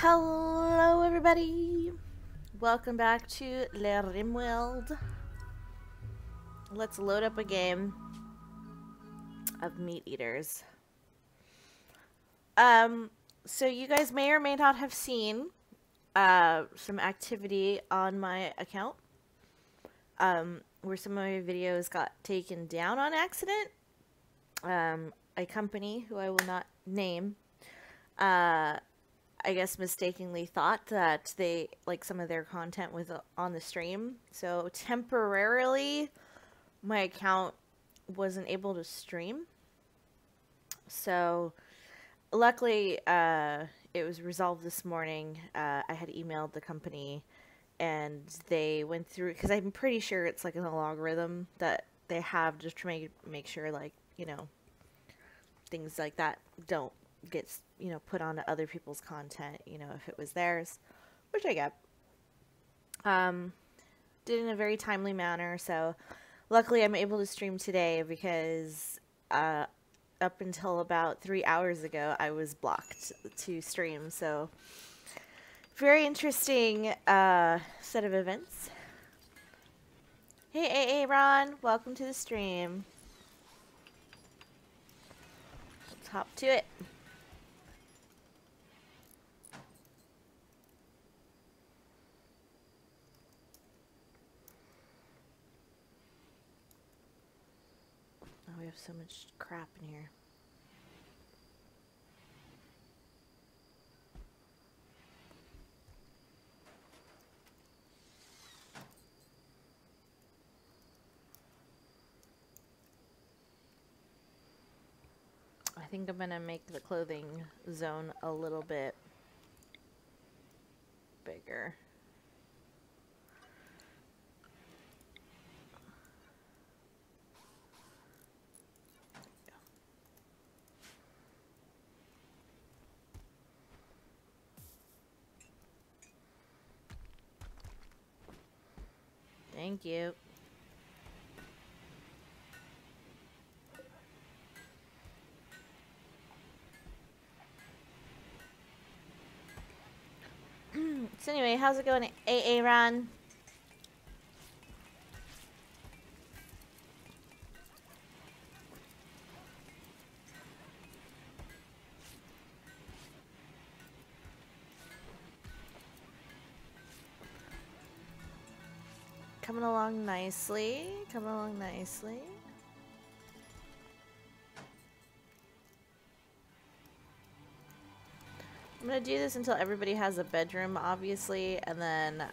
Hello everybody! Welcome back to RimWorld. Let's load up a game of meat eaters. So you guys may or may not have seen some activity on my account where some of my videos got taken down on accident. A company who I will not name I guess mistakenly thought that they some of their content was on the stream, so temporarily my account wasn't able to stream. So luckily it was resolved this morning. I had emailed the company and they went through, because I'm pretty sure it's like an algorithm that they have just to make sure, like, you know, things like that don't get, you know, put onto other people's content, you know, if it was theirs, which I get. Did in a very timely manner, so luckily I'm able to stream today because up until about 3 hours ago I was blocked to stream. So very interesting set of events. Hey Ron, welcome to the stream. Let's hop to it. Oh, we have so much crap in here. I think I'm gonna make the clothing zone a little bit bigger. Thank you. So anyway, how's it going, AA Ron? Coming along nicely. Coming along nicely. I'm gonna do this until everybody has a bedroom, obviously, and then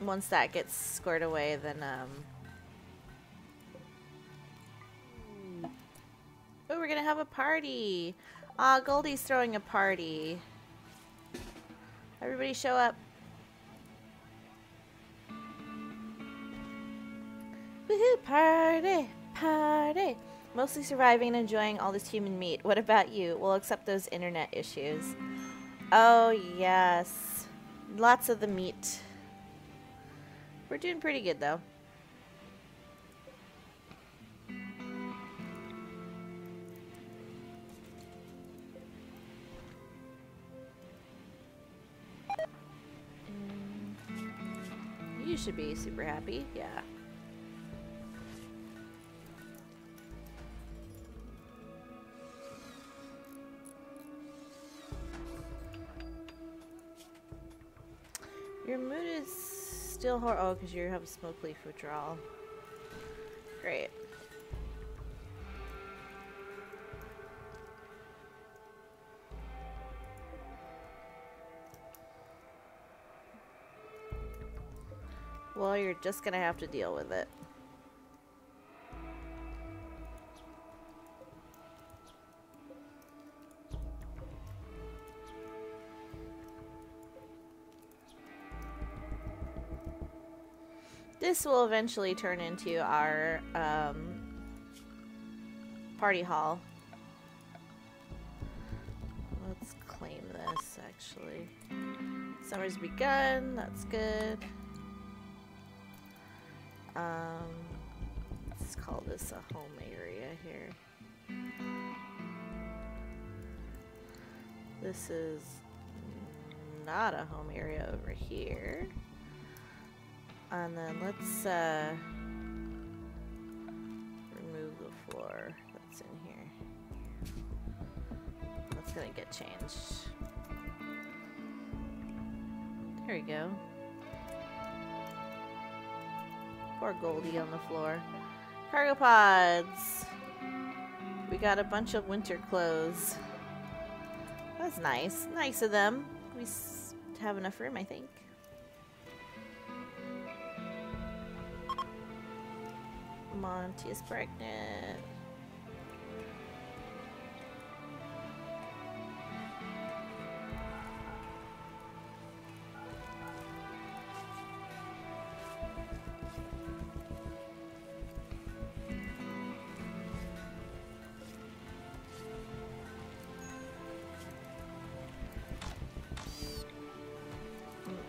once that gets squared away, then oh, we're gonna have a party. Aw, Goldie's throwing a party. Everybody show up. Woohoo, party, party. Mostly surviving and enjoying all this human meat. What about you? We'll accept those internet issues. Oh, yes. Lots of the meat. We're doing pretty good, though. You should be super happy, yeah. Your mood is still hard. Oh, because you have a smoke leaf withdrawal. Great. Well, you're just gonna have to deal with it. This will eventually turn into our party hall. Let's claim this, actually. Summer's begun, that's good. Let's call this a home area here. This is not a home area over here. And then let's remove the floor that's in here. That's gonna get changed. There we go. Poor Goldie on the floor. Cargo pods! We got a bunch of winter clothes. That's nice. Nice of them. We have enough room, I think. Monty is pregnant.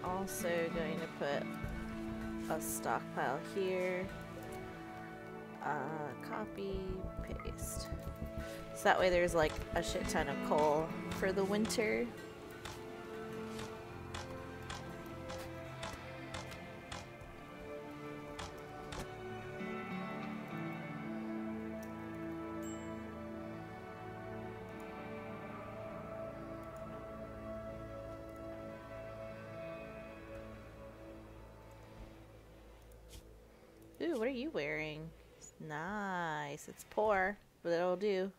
Also going to put a stockpile here. Copy, paste. So that way there's like a shit ton of coal for the winter. Ooh, what are you wearing? Nice. It's poor, but it'll do.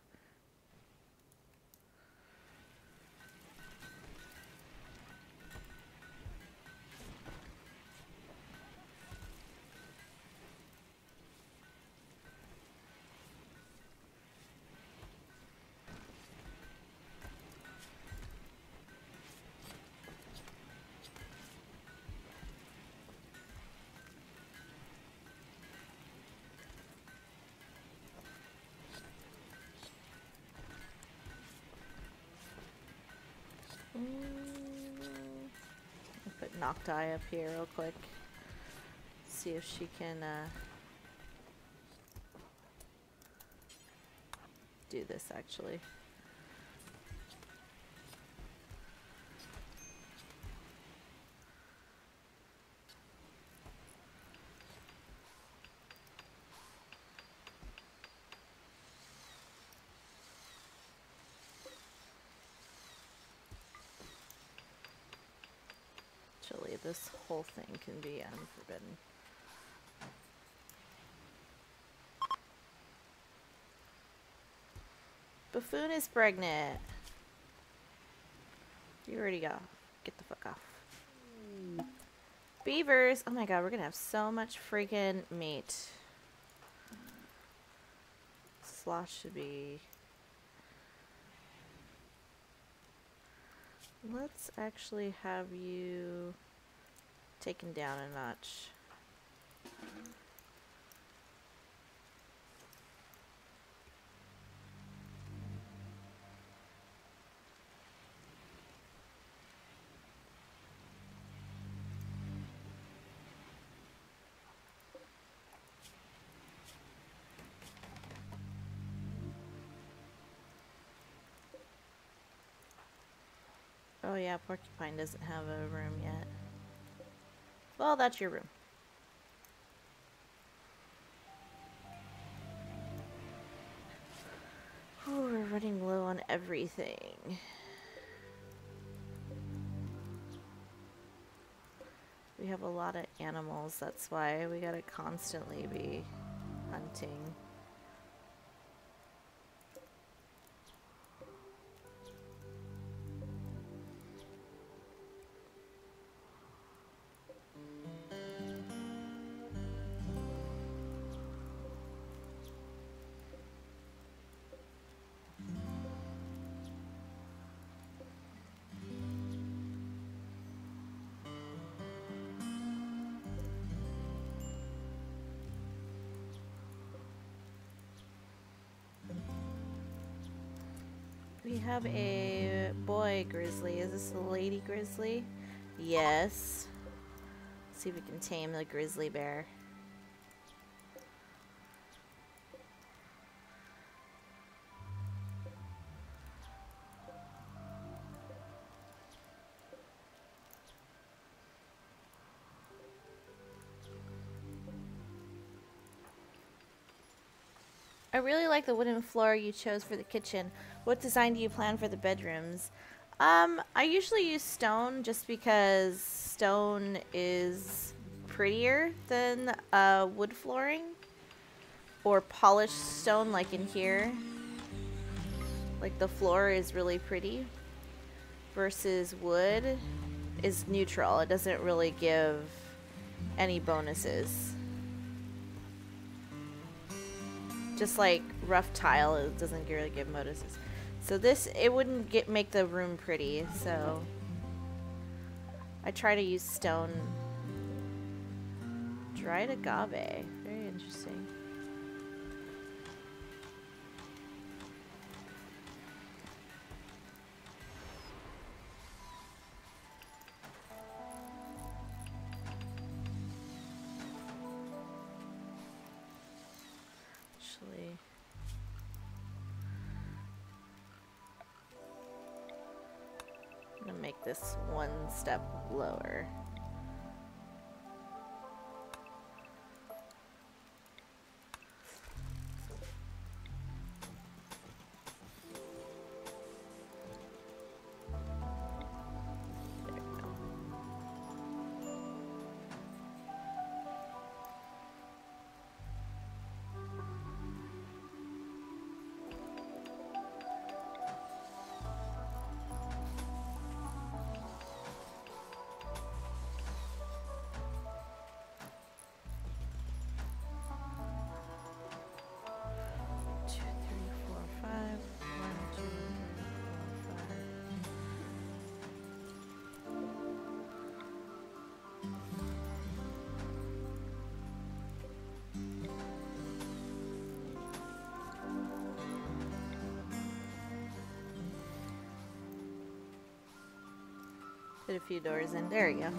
I'll put Nocti up here real quick. See if she can do this actually. Actually, this whole thing can be unforbidden. Buffoon is pregnant. You already got. Get the fuck off. Beavers. Oh my god, we're gonna have so much freaking meat. Sloth should be. Let's actually have you taken down a notch. Oh yeah, Porcupine doesn't have a room yet. Well, that's your room. Ooh, we're running low on everything. We have a lot of animals, that's why we gotta constantly be hunting. We have a boy grizzly. Is this a lady grizzly? Yes. Let's see if we can tame the grizzly bear. I really like the wooden floor you chose for the kitchen. What design do you plan for the bedrooms? I usually use stone just because stone is prettier than wood flooring. Or polished stone like in here. Like the floor is really pretty. Versus wood is neutral. It doesn't really give any bonuses. Just like rough tile, it doesn't really give bonuses. So this, it wouldn't make the room pretty, so I try to use stone. Dried agave, very interesting. Actually, I'm gonna make this one step lower. Put a few doors in. There we go.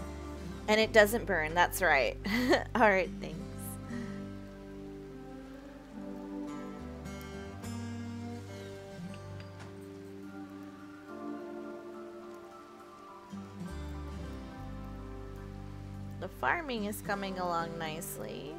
And it doesn't burn. That's right. Alright, thanks. The farming is coming along nicely.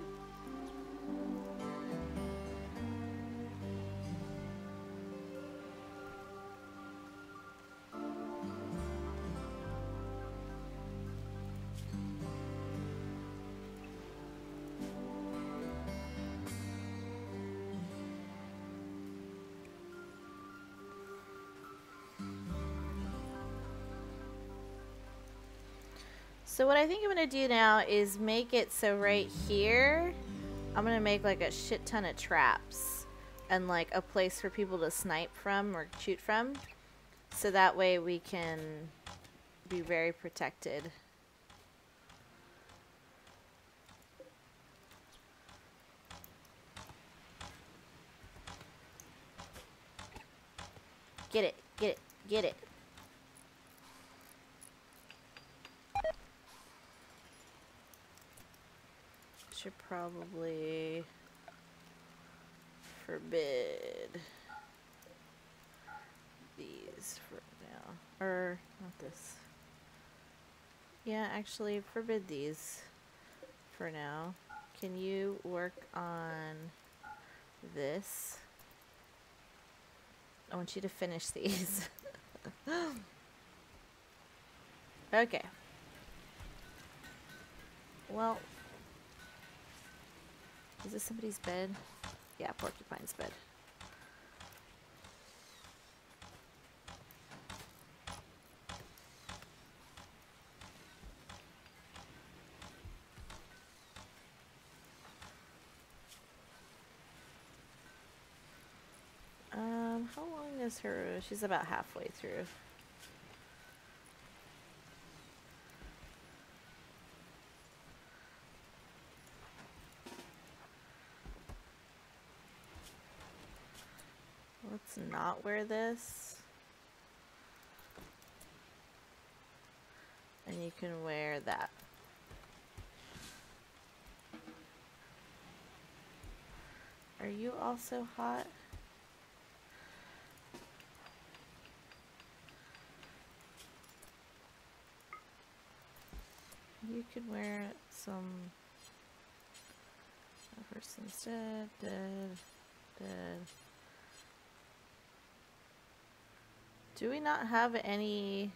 So what I think I'm going to do now is make it so right here, I'm going to make like a shit ton of traps and like a place for people to snipe from or shoot from. So that way we can be very protected. Get it, get it, get it. Should probably forbid these for now. Or not this. Yeah, actually forbid these for now. Can you work on this? I want you to finish these. Okay. Well, is this somebody's bed? Yeah, Porcupine's bed. How long is her? She's about halfway through. Let's not wear this. And you can wear that. Are you also hot? You could wear some. That person's dead, dead, dead. Do we not have any...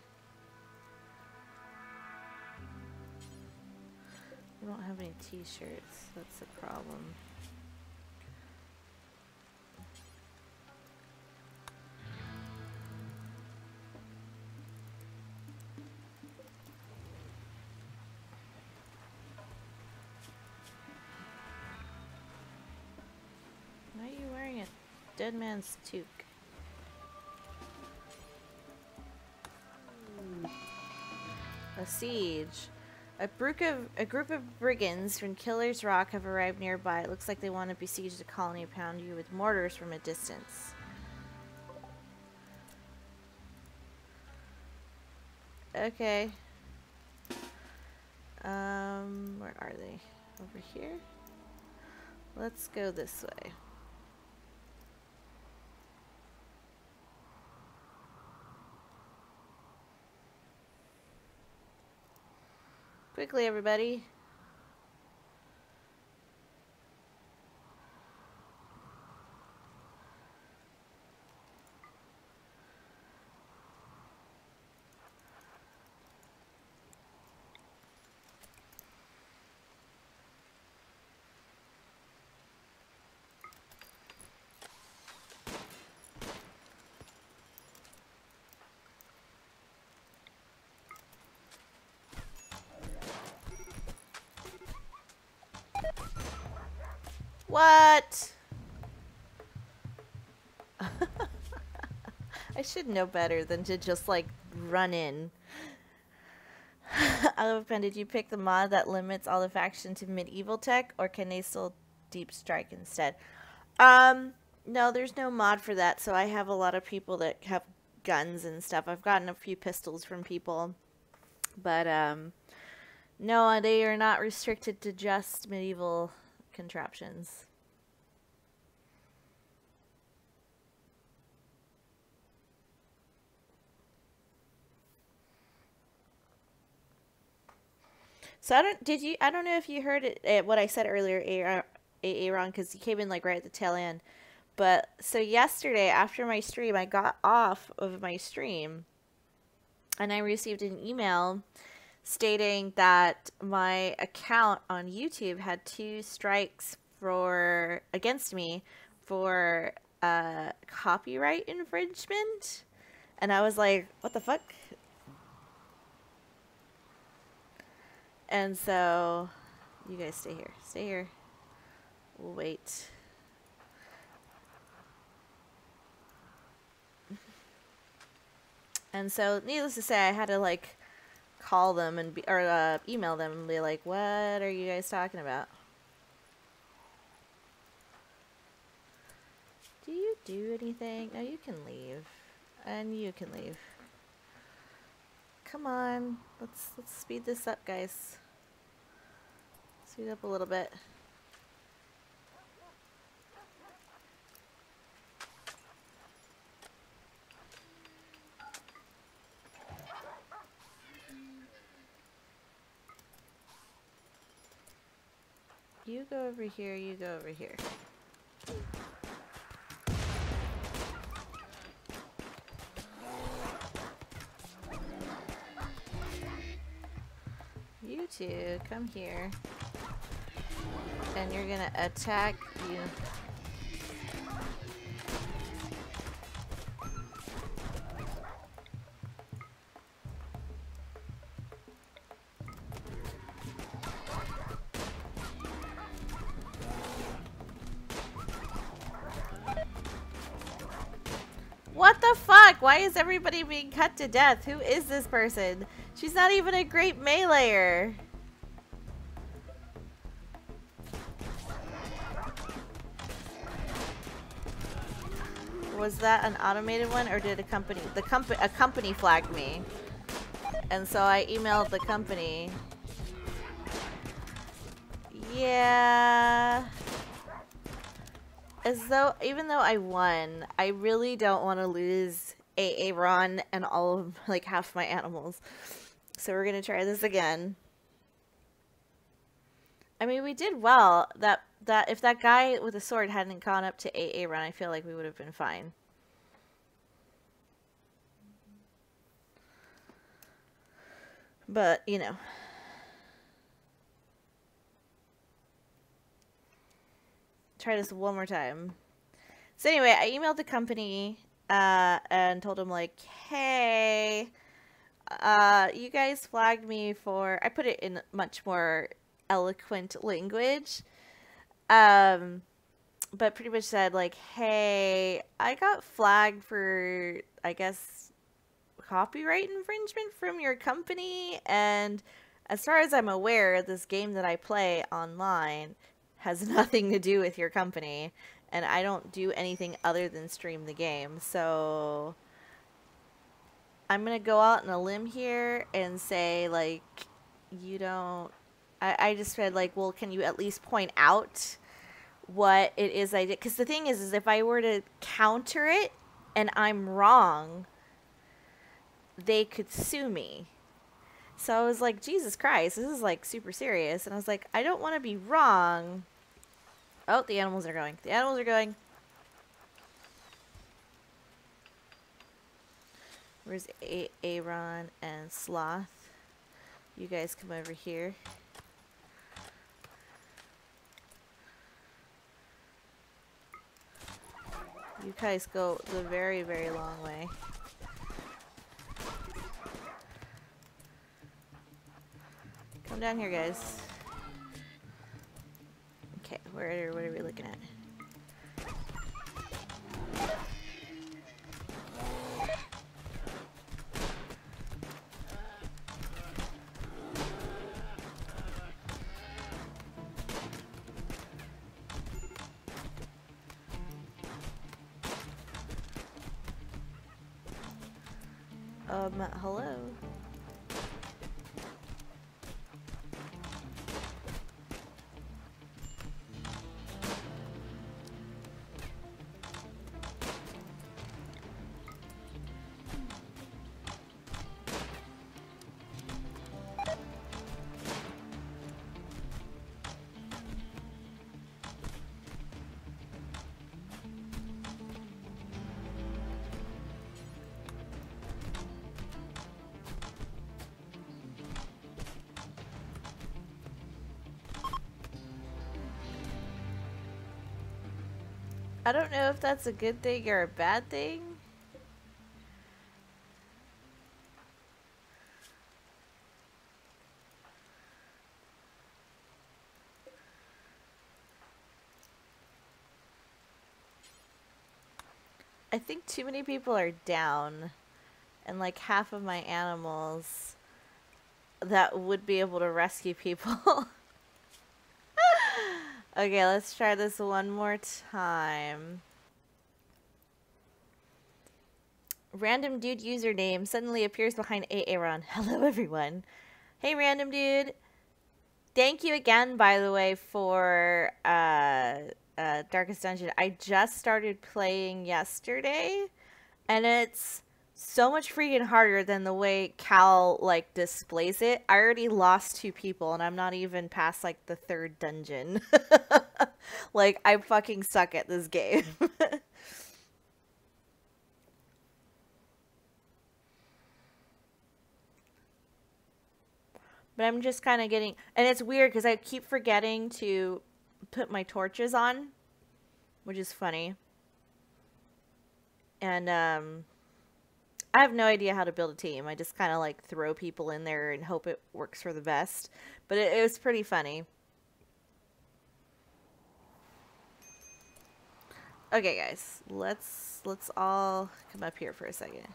We don't have any t-shirts. That's the problem. Why are you wearing a dead man's toque? A siege. A group of brigands from Killer's Rock have arrived nearby. It looks like they want to besiege the colony and pound you with mortars from a distance. Okay. Where are they? Over here? Let's go this way. Quickly, everybody. What? I should know better than to just like run in. Elephant, did you pick the mod that limits all the faction to medieval tech, or can they still deep strike instead? No, there's no mod for that, so I have a lot of people that have guns and stuff. I've gotten a few pistols from people, but no, they are not restricted to just medieval contraptions. So I don't know if you heard it, what I said earlier, Aaron, because you came in like right at the tail end. But so yesterday after my stream, I got off of my stream and I received an email stating that my account on YouTube had 2 strikes against me for copyright infringement. And I was like, what the fuck? And so, you guys stay here. Stay here. We'll wait. And so, needless to say, I had to like call them and email them and be like, "What are you guys talking about? Do you do anything? No, you can leave, and you can leave. Come on, let's speed this up, guys. Speed up a little bit." You go over here, you go over here. You two, come here. And you're gonna attack you. What the fuck? Why is everybody being cut to death? Who is this person? She's not even a great meleeer. Was that an automated one, or did a company flagged me? And so I emailed the company. Yeah. Even though I won, I really don't want to lose Aaron and all of like half my animals. So we're gonna try this again. I mean, we did well. That if that guy with the sword hadn't gone up to Aaron, I feel like we would have been fine. But, you know. Try this one more time. So anyway, I emailed the company and told them, like, hey, you guys flagged me for... I put it in much more eloquent language. But pretty much said, like, hey, I got flagged for, I guess, copyright infringement from your company, and as far as I'm aware, this game that I play online has nothing to do with your company, and I don't do anything other than stream the game, so I'm gonna go out on a limb here and say, like, you don't... I just said, like, well, can you at least point out what it is I did? Because the thing is if I were to counter it and I'm wrong, they could sue me. So I was like, Jesus Christ, this is like super serious. And I was like, I don't want to be wrong. Oh, the animals are going. The animals are going. Where's Aaron and Sloth? You guys come over here. You guys go the very, very long way. Come down here, guys. Okay, what are we looking at? Hello? I don't know if that's a good thing or a bad thing. I think too many people are down, and like half of my animals that would be able to rescue people. Okay, let's try this one more time. Random dude username suddenly appears behind Aaron. Hello, everyone. Hey, random dude. Thank you again, by the way, for Darkest Dungeon. I just started playing yesterday, and it's so much freaking harder than the way Cal, like, displays it. I already lost 2 people, and I'm not even past, like, the 3rd dungeon. Like, I fucking suck at this game. But I'm just kind of getting... And it's weird, because I keep forgetting to put my torches on, which is funny. And, I have no idea how to build a team. I just kind of like throw people in there and hope it works for the best. But it was pretty funny. Okay, guys, let's all come up here for a second.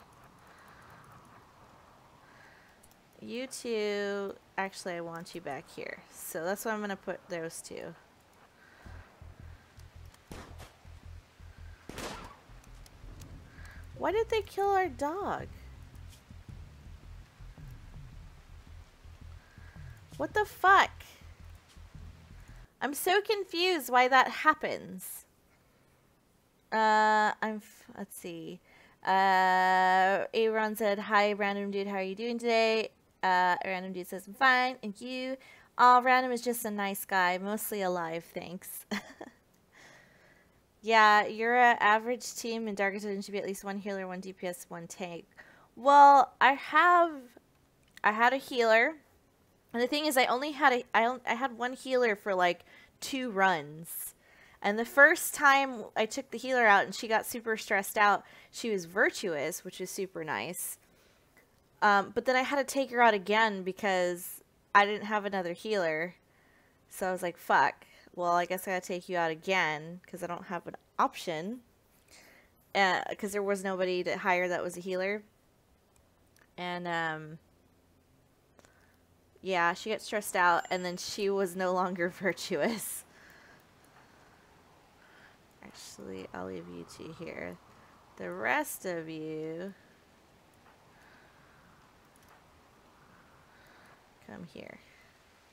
You two, actually, I want you back here. So that's why I'm gonna put those 2. Why did they kill our dog? What the fuck? I'm so confused why that happens. Let's see. Aaron said, hi, random dude, how are you doing today? Random dude says, I'm fine, and you? Aw, random is just a nice guy, mostly alive, thanks. Yeah, your average team in Darkest Dungeon should be at least 1 healer, 1 DPS, 1 tank. Well, I I had a healer. And the thing is, I only had I had one healer for like 2 runs. And the first time I took the healer out and she got super stressed out, she was virtuous, which is super nice. But then I had to take her out again because I didn't have another healer. So I was like, fuck. Well, I guess I gotta take you out again because I don't have an option. Because there was nobody to hire that was a healer. And, yeah, she got stressed out and then she was no longer virtuous. Actually, I'll leave you two here. The rest of you... come here.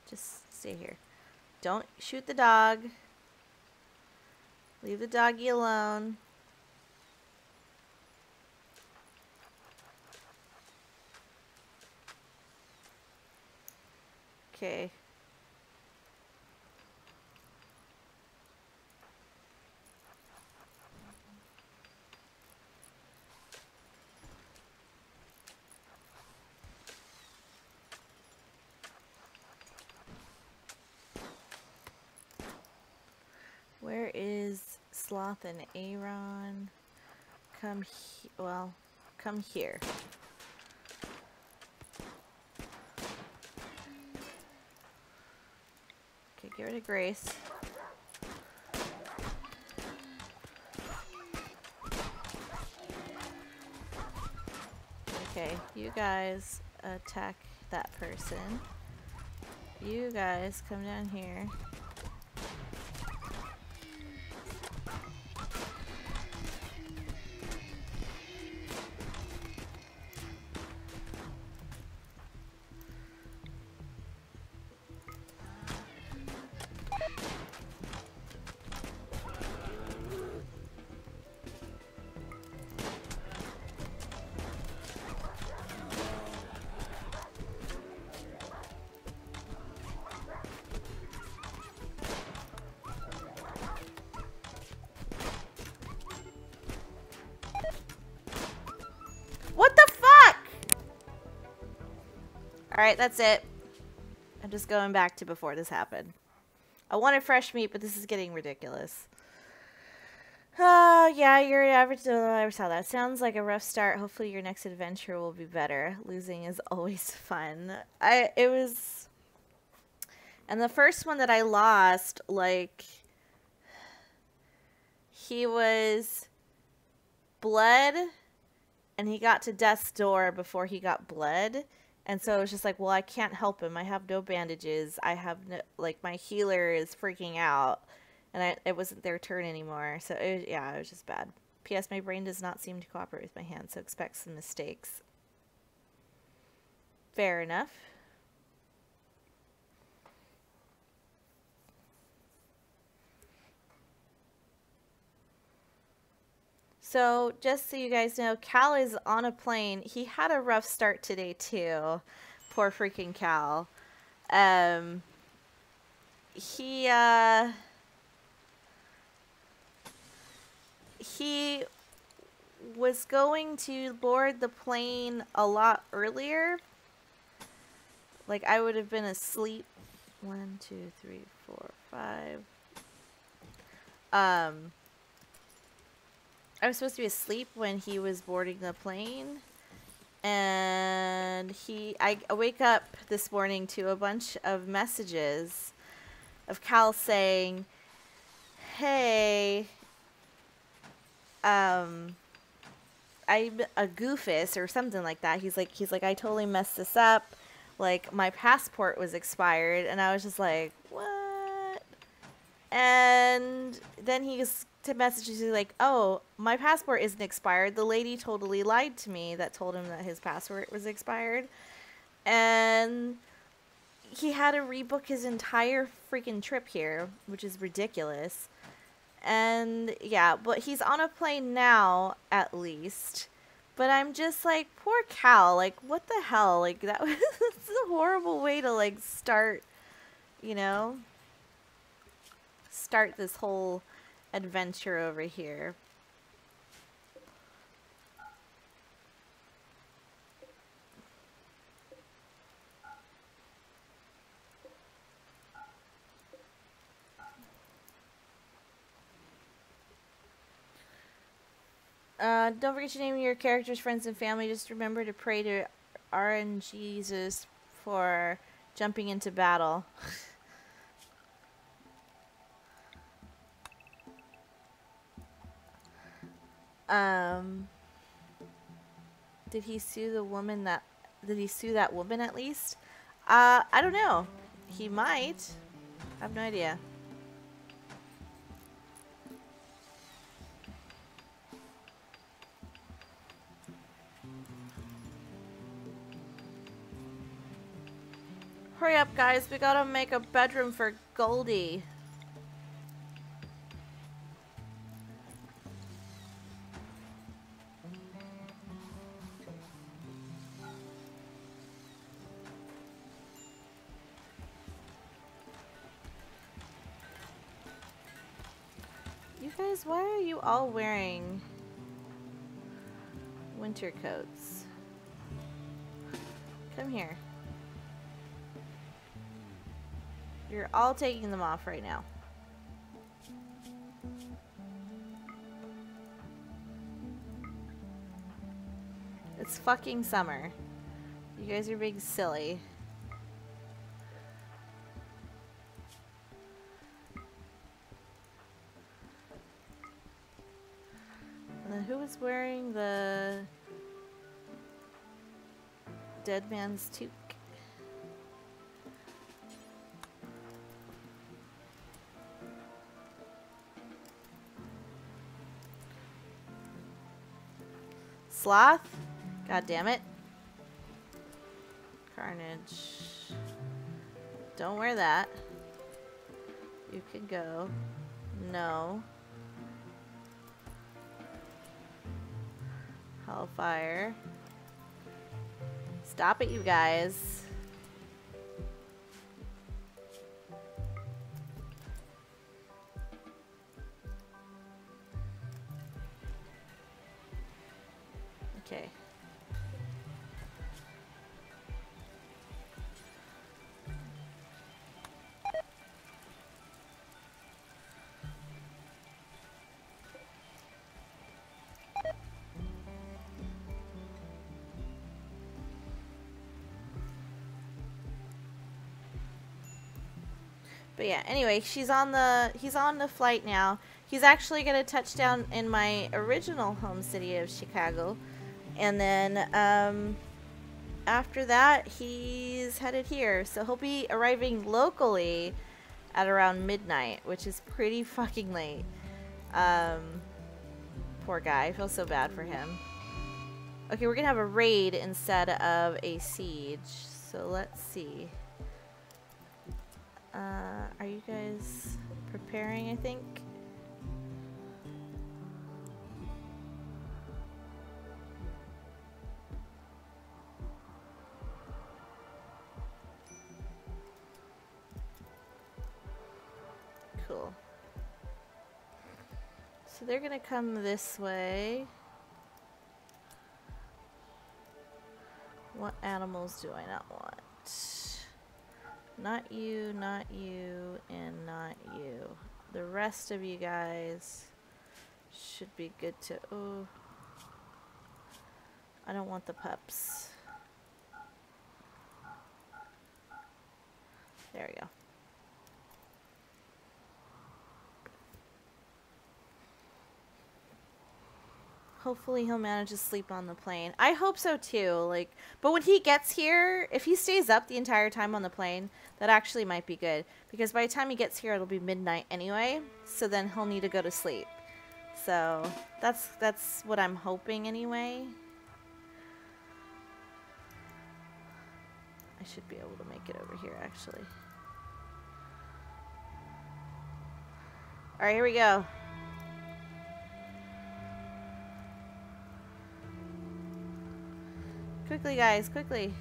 Just stay here. Don't shoot the dog. Leave the doggy alone. Okay. Where is Sloth and Aaron? Come well, come here. Okay, get rid of Grace. Okay, you guys attack that person. You guys come down here. What the fuck? Alright, that's it. I'm just going back to before this happened. I wanted fresh meat, but this is getting ridiculous. Yeah, your average... I never saw that. Sounds like a rough start. Hopefully your next adventure will be better. Losing is always fun. It was... And the first one that I lost, like... He was... blood... and he got to death's door before he got blood. And so it was just like, well, I can't help him. I have no bandages. I have no, like, my healer is freaking out. And it wasn't their turn anymore. So, yeah, it was just bad. P.S. My brain does not seem to cooperate with my hand, so expect some mistakes. Fair enough. So, just so you guys know, Cal is on a plane. He had a rough start today, too. Poor freaking Cal. He was going to board the plane a lot earlier. Like, I would have been asleep. 1, 2, 3, 4, 5. I was supposed to be asleep when he was boarding the plane. And I wake up this morning to a bunch of messages of Cal saying, hey, I'm a goofus or something like that. He's like, I totally messed this up. Like, my passport was expired. And I was just like, what? And then he's to messages like, oh, my passport isn't expired. The lady totally lied to me that told him that his passport was expired. And he had to rebook his entire freaking trip here, which is ridiculous. And yeah, but he's on a plane now, at least. But I'm just like, poor Cal, like, what the hell? Like, that's a horrible way to, like, start, you know? Start this whole adventure over here. Don't forget to name your characters, friends, and family. Just remember to pray to RNGesus for jumping into battle. Did he sue the woman that... Did he sue that woman at least? I don't know. He might. I have no idea. Hurry up, guys. We gotta make a bedroom for Goldie. You guys, why are you all wearing winter coats? Come here. You're all taking them off right now. It's fucking summer. You guys are being silly. And then who was wearing the dead man's toque? Sloth? God damn it. Carnage. Don't wear that. You can go. No. Hellfire. Stop it, you guys. Okay. But yeah, anyway, he's on the flight now. He's actually gonna touch down in my original home city of Chicago. And then after that he's headed here. So he'll be arriving locally at around midnight, which is pretty fucking late. Poor guy, I feel so bad for him. Okay, we're gonna have a raid instead of a siege. So let's see. Are you guys preparing, I think? Cool. So they're gonna come this way. What animals do I not want? Not you, and not you. The rest of you guys should be good to... Oh. I don't want the pups. There we go. Hopefully he'll manage to sleep on the plane. I hope so too. Like, but when he gets here, if he stays up the entire time on the plane, that actually might be good. Because by the time he gets here, it'll be midnight anyway. So then he'll need to go to sleep. So that's what I'm hoping anyway. I should be able to make it over here actually. Alright, here we go. Quickly, guys, quickly.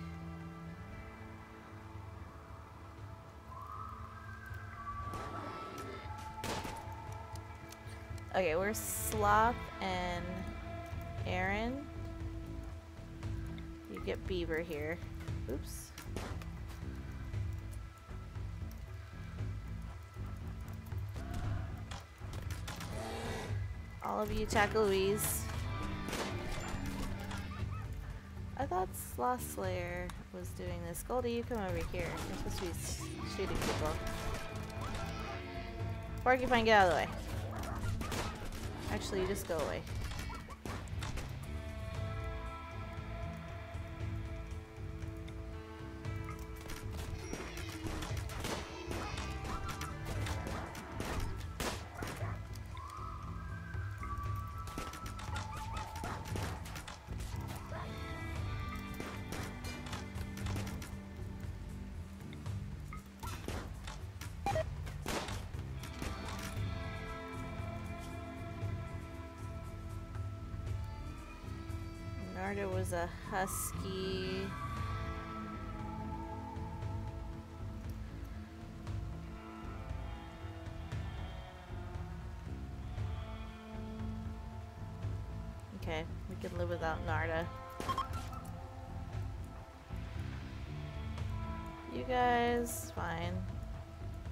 Okay, we're Sloth and Aaron. You get Beaver here. Oops. All of you attack Louise. I thought Sloth Slayer was doing this. Goldie, you come over here. You're supposed to be shooting people. Porcupine, get out of the way. Actually, you just go away. Narda was a husky. Okay, we can live without Narda. You guys, fine.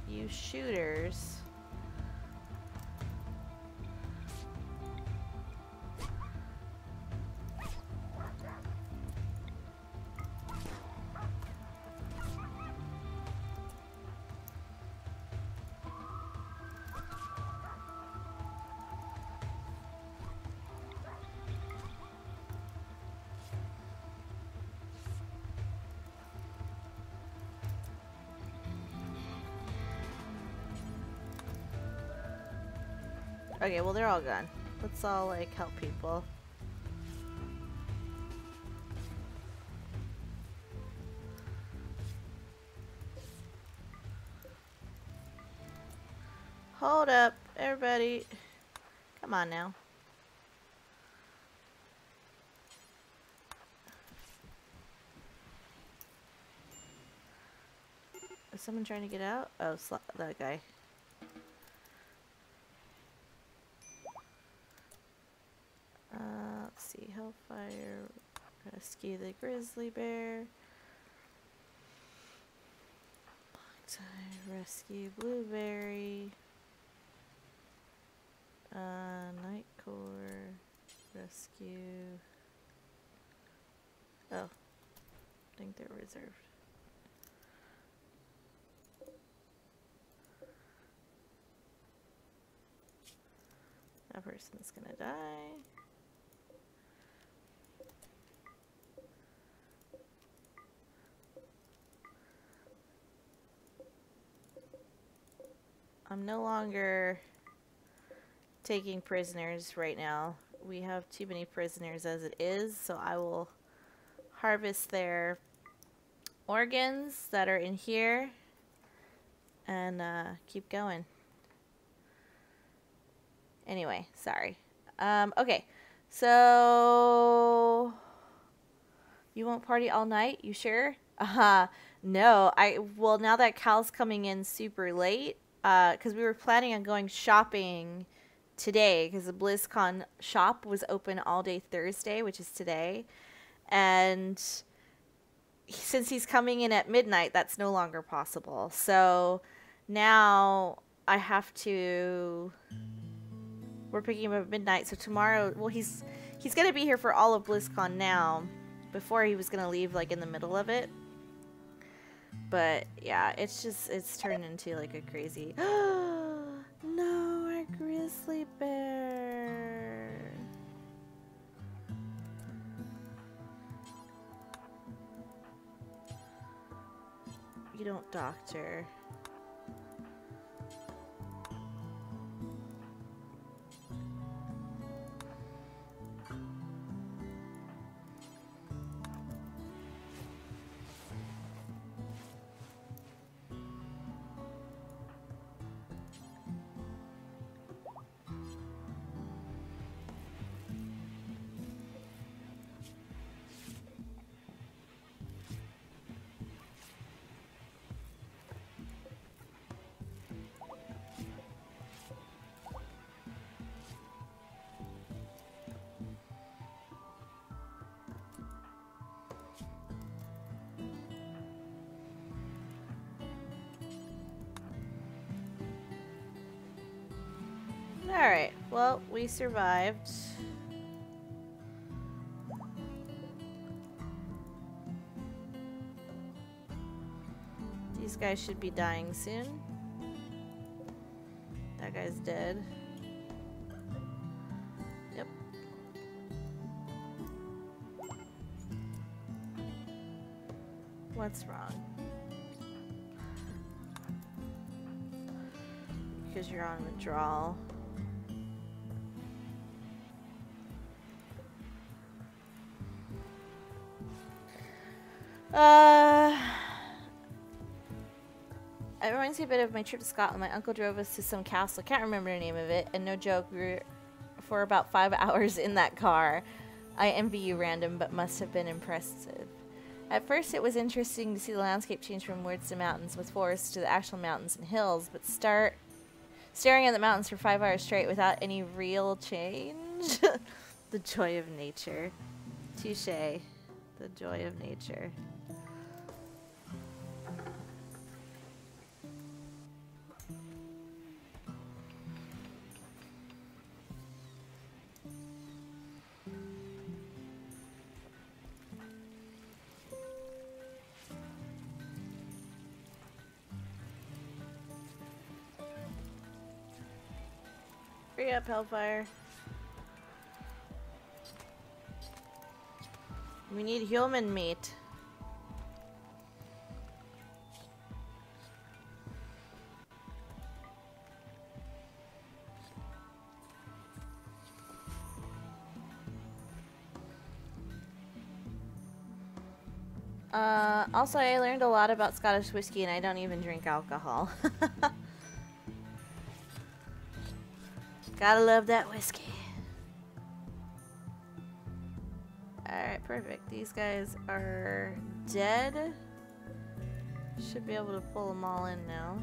You shooters. Okay, well they're all gone. Let's all like help people. Hold up, everybody. Come on now. Is someone trying to get out? Oh, that guy. Let's see. Hellfire. Rescue the grizzly bear. Black tie. Rescue blueberry. Nightcore. Rescue. Oh. I think they're reserved. That person's gonna die. I'm no longer taking prisoners right now. We have too many prisoners as it is, so I will harvest their organs that are in here and keep going. Anyway, sorry. Okay, so you won't party all night? You sure? No. Well, now that Cal's coming in super late, because we were planning on going shopping today, because the BlizzCon shop was open all day Thursday, which is today, and since he's coming in at midnight, that's no longer possible. So now I have to. We're picking him up at midnight, so tomorrow. Well, he's gonna be here for all of BlizzCon now. Before he was gonna leave like in the middle of it. But yeah, it's turned into like a crazy. No, our grizzly bear. You don't doctor. Alright, well, we survived. These guys should be dying soon. That guy's dead. Yep. What's wrong? Because you're on withdrawal. It reminds me a bit of my trip to Scotland. My uncle drove us to some castle. Can't remember the name of it. And no joke, we were for about 5 hours in that car. I envy you, random, but must have been impressive. At first, it was interesting to see the landscape change from woods to mountains, with forests to the actual mountains and hills. But staring at the mountains for 5 hours straight without any real change. The joy of nature. Touché. The joy of nature. Hurry up, Hellfire. We need human meat. Also, I learned a lot about Scottish whiskey and I don't even drink alcohol. Gotta love that whiskey. Alright, perfect. These guys are dead. Should be able to pull them all in now.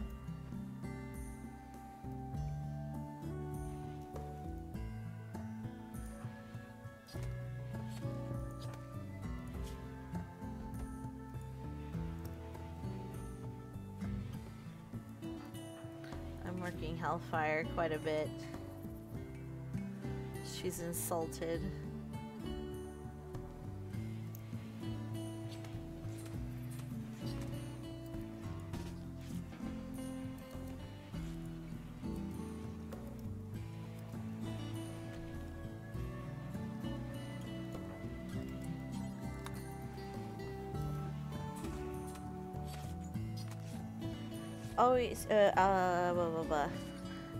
I'm working Hellfire quite a bit. She's insulted. Always, blah, blah, blah.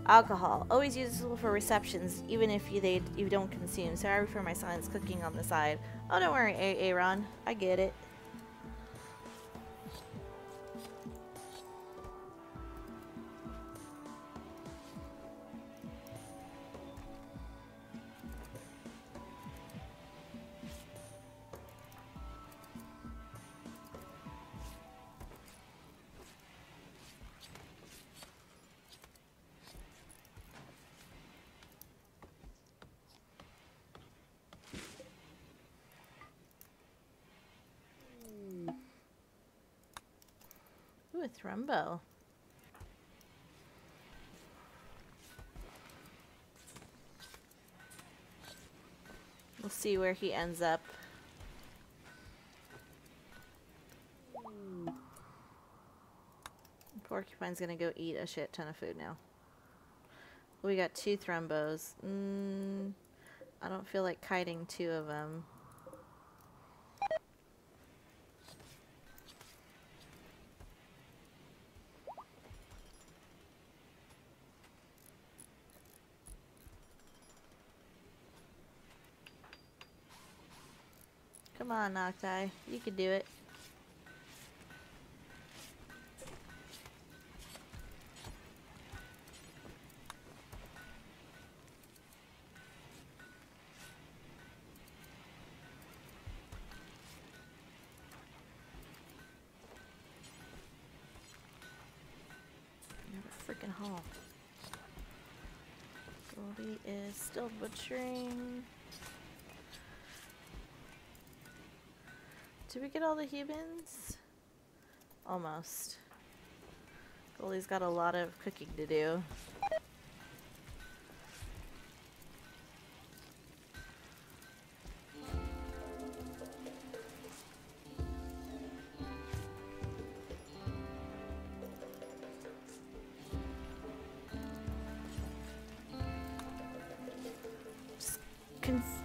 Alcohol. Always useful for receptions, even if you don't consume. Sorry for my silence cooking on the side. Oh, don't worry, Aaron. I get it. Ooh, a Thrumbo. We'll see where he ends up. Porcupine's gonna go eat a shit ton of food now. We got 2 Thrumbos. I don't feel like kiting 2 of them. Come on, Nocti. You can do it. Freaking haul. Goldie is still butchering. Did we get all the humans? Almost. Goldie's got a lot of cooking to do.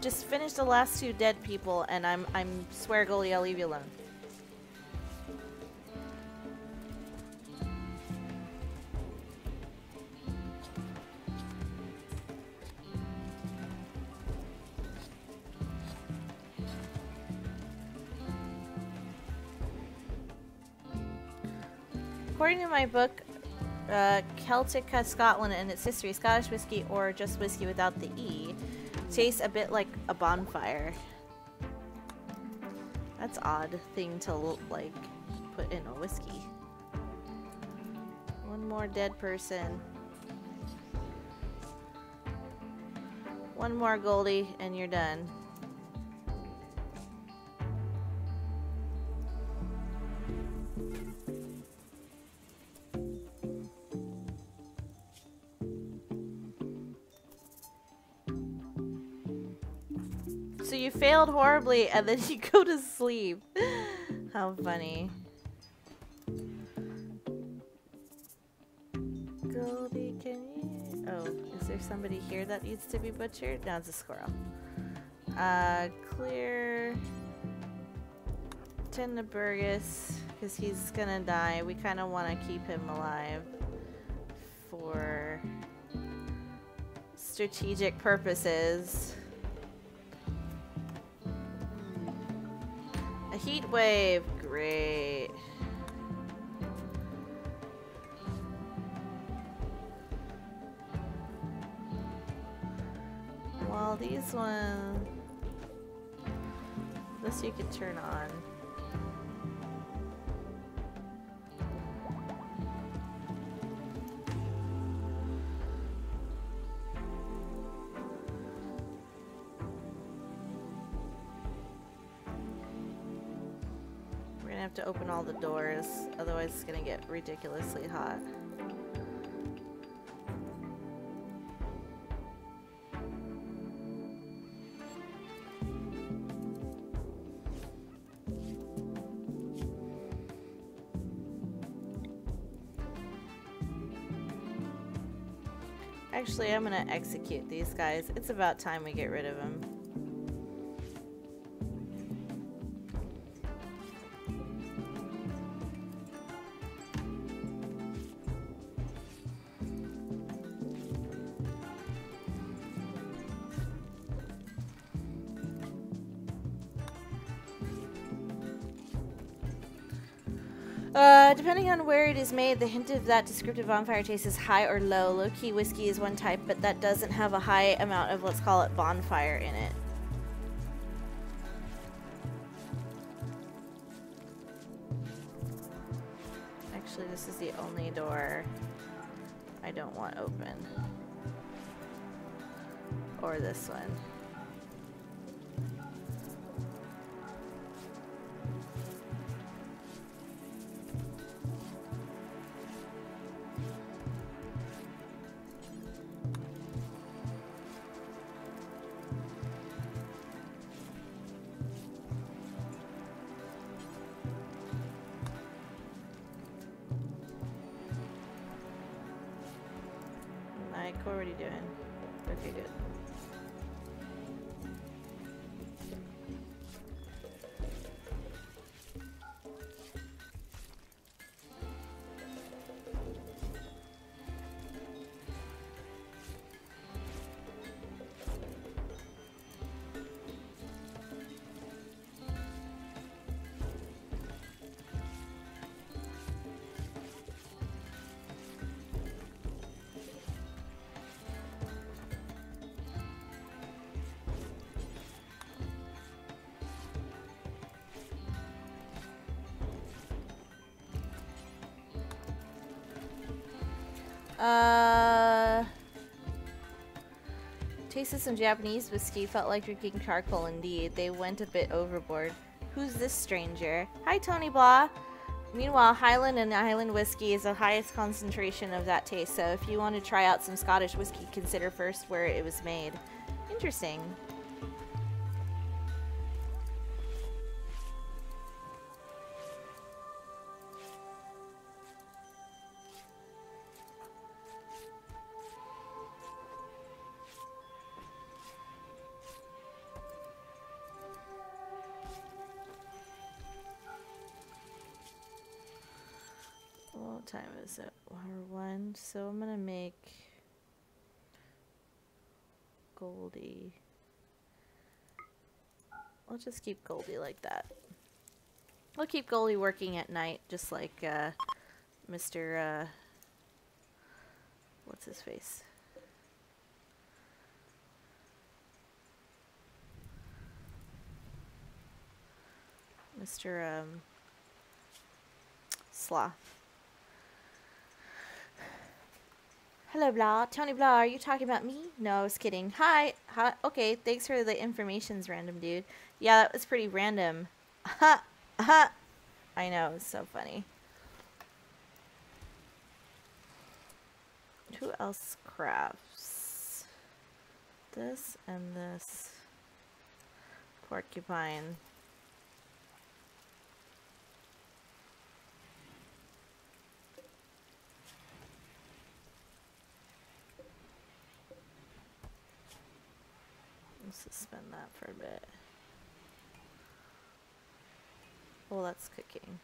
just finish the last 2 dead people, and I'm swear, Goldie, I'll leave you alone. According to my book, Celtica Scotland and its history, Scottish whiskey, or just whiskey without the E, tastes a bit like a bonfire. That's odd thing to like put in a whiskey. One more dead person. One more, Goldie, and you're done. So you failed horribly and then you go to sleep. How funny. Goldie, can you... Oh, is there somebody here that needs to be butchered? No, it's a squirrel. Clear... Tenneburgus, because he's gonna die. We kind of want to keep him alive for strategic purposes. A heat wave, great. Well, these ones, this you can turn on. Have to open all the doors, otherwise it's gonna get ridiculously hot. Actually, I'm gonna execute these guys. It's about time we get rid of them. Depending on where it is made, the hint of that descriptive bonfire taste is high or low. Low-key whiskey is one type, but that doesn't have a high amount of, let's call it, bonfire in it. Actually, this is the only door I don't want open. Or this one. What are you doing? Okay, good. Tasted some Japanese whiskey, felt like drinking charcoal indeed. They went a bit overboard. Who's this stranger? Hi, Tony Blah. Meanwhile, Highland and Highland whiskey is the highest concentration of that taste, so if you want to try out some Scottish whiskey, consider first where it was made. Interesting. What time is it? Hour 1. So I'm gonna make Goldie. I'll just keep Goldie like that. I'll keep Goldie working at night, just like Mr. What's his face? Mr. Sloth. Hello, Blah. Tony Blah, are you talking about me? No, I was kidding. Hi. Hi. Okay, thanks for the information's random, dude. Yeah, that was pretty random. Ha! Ha! I know, it's so funny. Who else crafts? This and this. Porcupine. Suspend that for a bit. Well, that's cooking.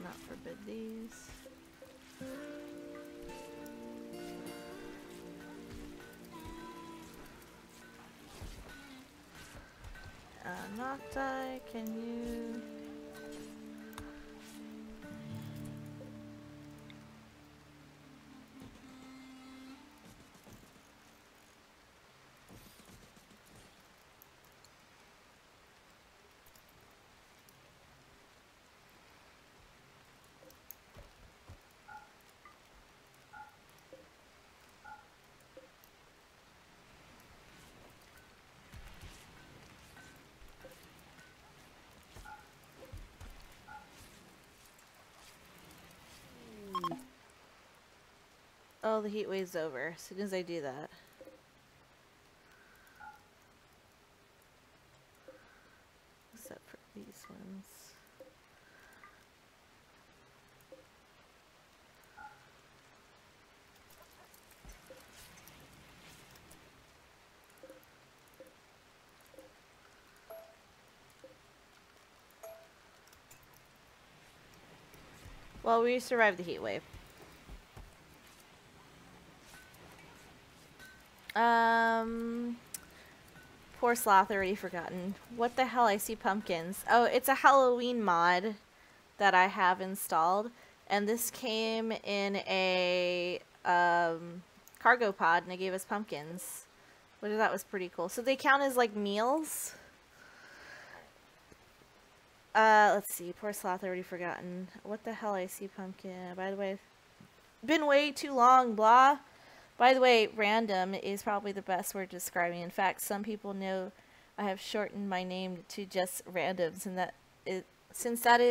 Not forbid these. Nocti, can you? Oh, the heat wave's over as soon as I do that. Except for these ones. Well, we survived the heat wave. Poor Sloth, already forgotten. What the hell? I see pumpkins. Oh, it's a Halloween mod that I have installed, and this came in a cargo pod, and it gave us pumpkins, which I thought was pretty cool. So they count as like meals. Let's see. Poor Sloth, already forgotten. What the hell? I see pumpkin. By the way, been way too long. Blah. By the way, random is probably the best word describing. In fact, some people know I have shortened my name to just randoms, and that is since that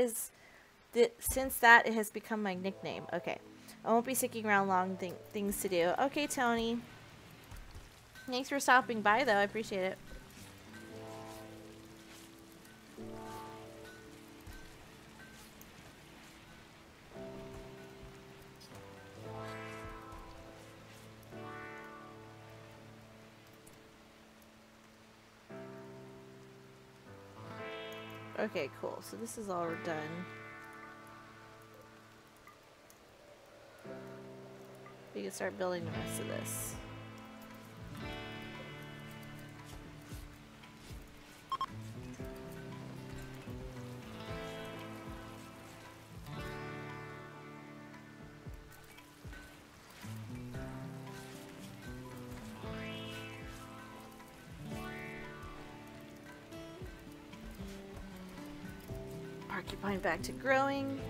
it has become my nickname. Okay, I won't be sticking around long. Things to do. Okay, Tony. Thanks for stopping by, though. I appreciate it. Okay, cool. So this is all done. We can start building the rest of this. Porcupine back to growing.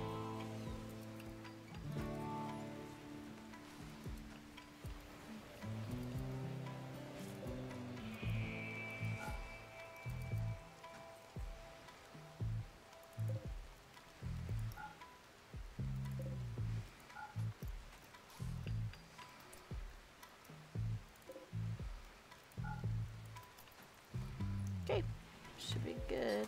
Okay, should be good.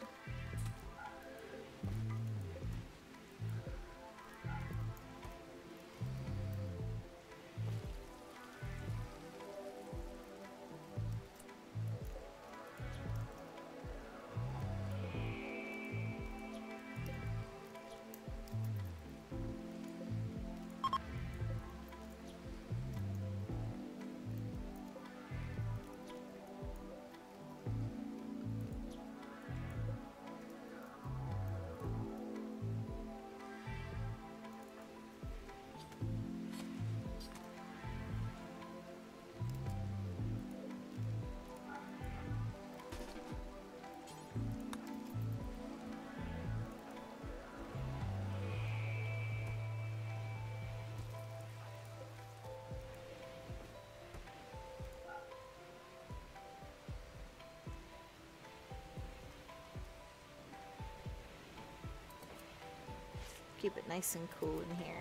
Keep it nice and cool in here.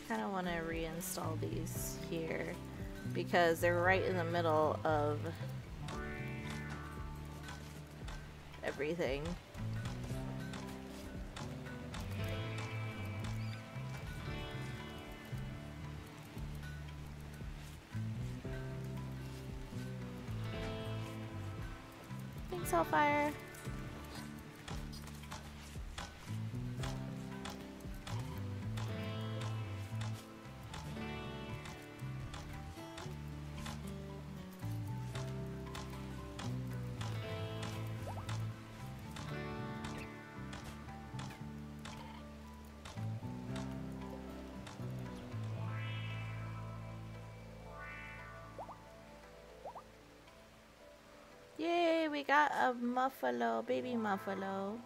Kind of want to reinstall these here because they're right in the middle of everything. Thanks, Hellfire. Yay, we got a muffalo, baby muffalo.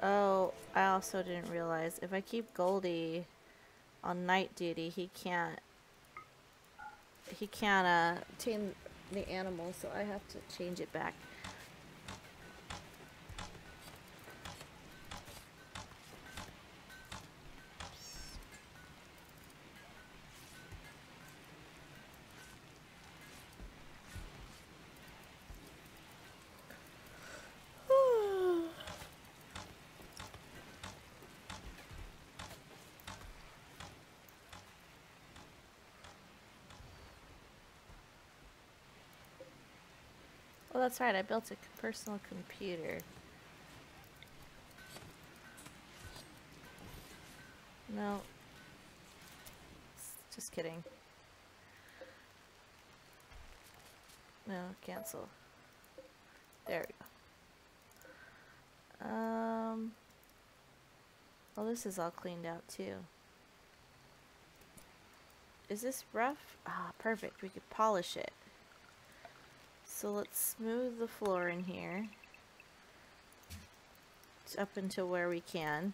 Oh, I also didn't realize if I keep Goldie on night duty, he can't tame the animal, so I have to change it back. Well, that's right, I built a personal computer. No. Just kidding. No, cancel. There we go. Well, this is all cleaned out too. Is this rough? Ah, perfect. We could polish it. So let's smooth the floor in here. It's up until where we can.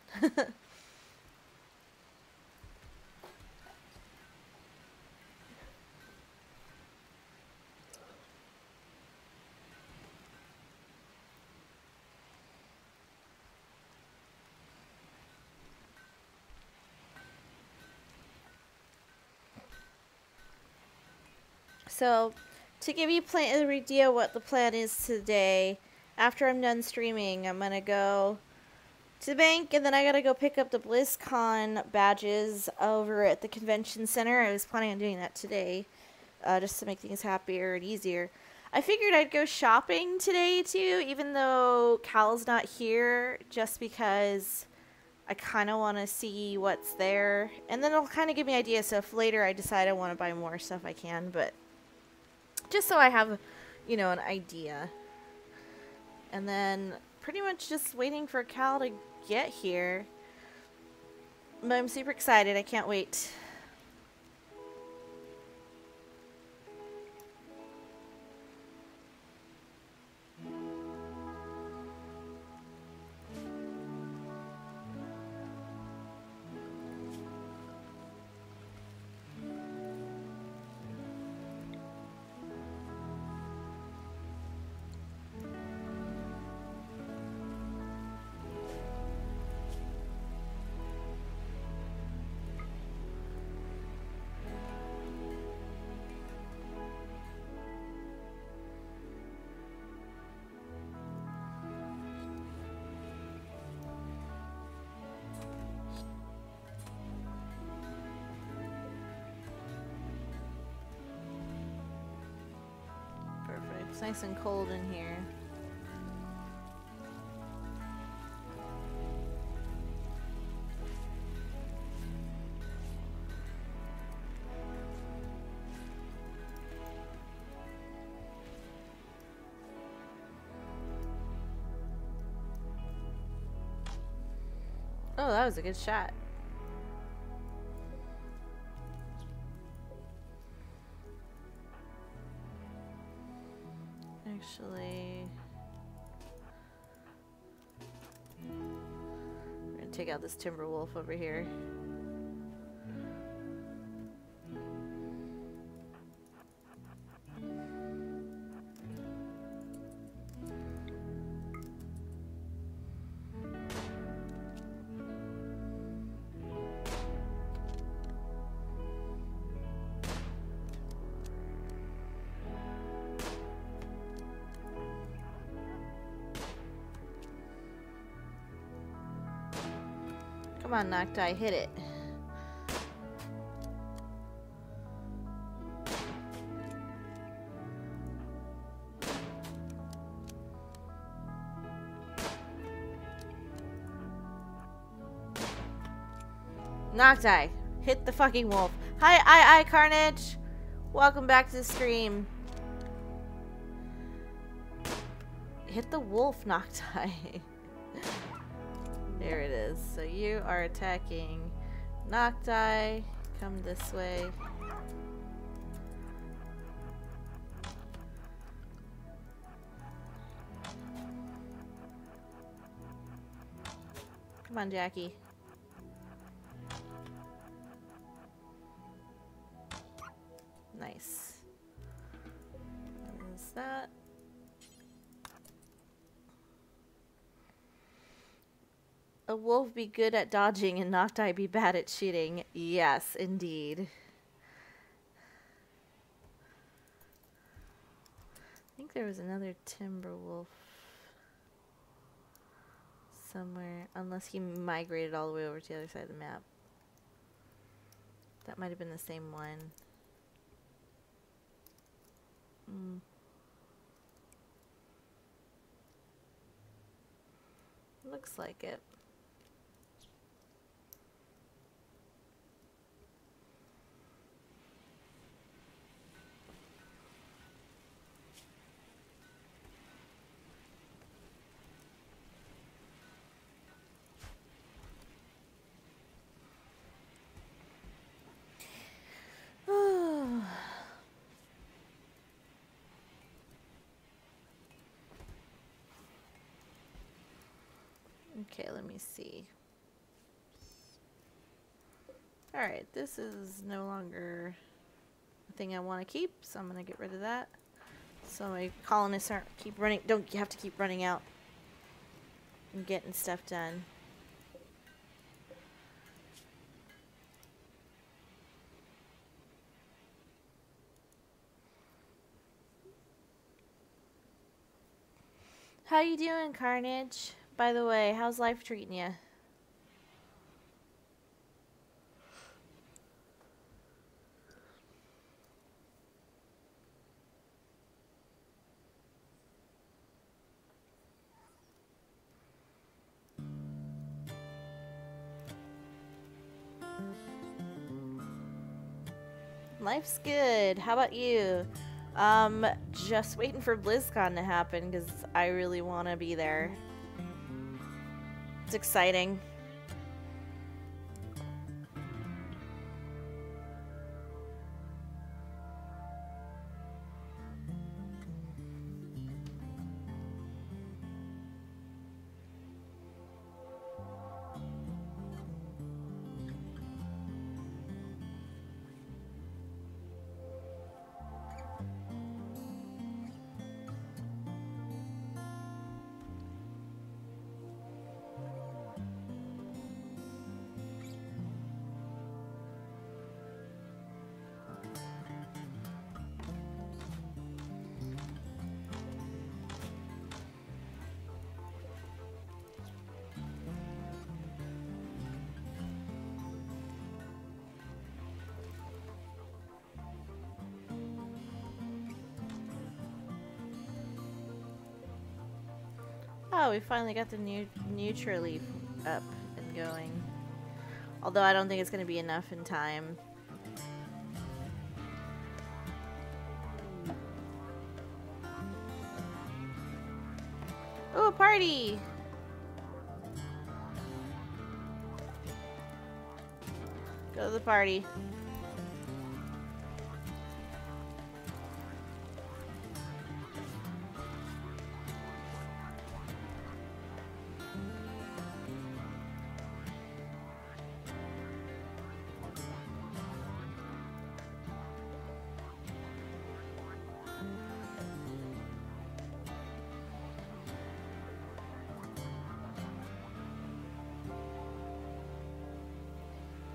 So, to give you an idea what the plan is today, after I'm done streaming, I'm gonna go to the bank, and then I gotta go pick up the BlizzCon badges over at the convention center. I was planning on doing that today, just to make things happier and easier. I figured I'd go shopping today too, even though Cal's not here, just because I kind of want to see what's there, and then it'll kind of give me ideas. So if later I decide I want to buy more stuff, I can. But just so I have, you know, an idea. And then pretty much just waiting for Cal to get here. But I'm super excited. I can't wait. It's nice and cold in here. Oh, that was a good shot. Actually, we're gonna take out this timber wolf over here. Come on, Nocti, hit it. Nocti, hit the fucking wolf. Hi, Carnage. Welcome back to the stream. Hit the wolf, Nocti. There it is. So you are attacking Nocti. Come this way. Come on, Jackie. Nice. What is that? A wolf be good at dodging and Nocti be bad at shooting. Yes, indeed. I think there was another timber wolf somewhere, unless he migrated all the way over to the other side of the map. That might have been the same one. Looks like it. Okay, let me see. Alright, this is no longer a thing I want to keep, so I'm going to get rid of that. So my colonists aren't don't have to keep running out and getting stuff done. How you doing, Carnage? By the way, how's life treating you? Life's good. How about you? Just waiting for BlizzCon to happen because I really want to be there. It's exciting. Oh, we finally got the new Neutroamine up and going. Although I don't think it's going to be enough in time. Oh, a party! Go to the party.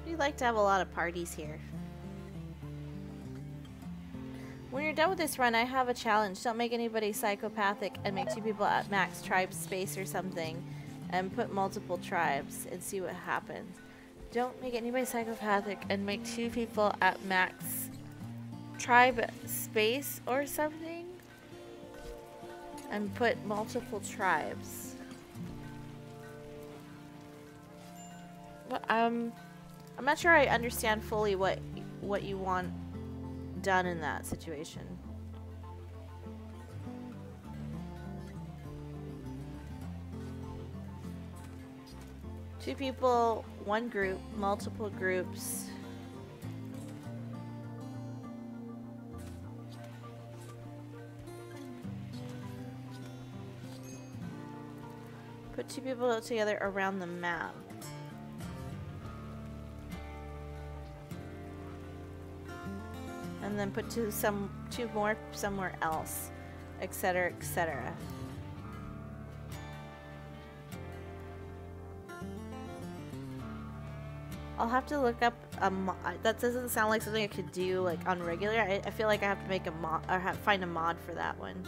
We like to have a lot of parties here. When you're done with this run, I have a challenge. Don't make anybody psychopathic and make 2 people at max tribe space or something and put multiple tribes and see what happens. Don't make anybody psychopathic and make 2 people at max tribe space or something and put multiple tribes. But, I'm not sure I understand fully what you want done in that situation. Two people, 1 group, multiple groups. Put 2 people together around the map. And then put 2 more somewhere else, etc., etc. I'll have to look up a mod. That doesn't sound like something I could do like on regular. I feel like I have to make a mod or find a mod for that one.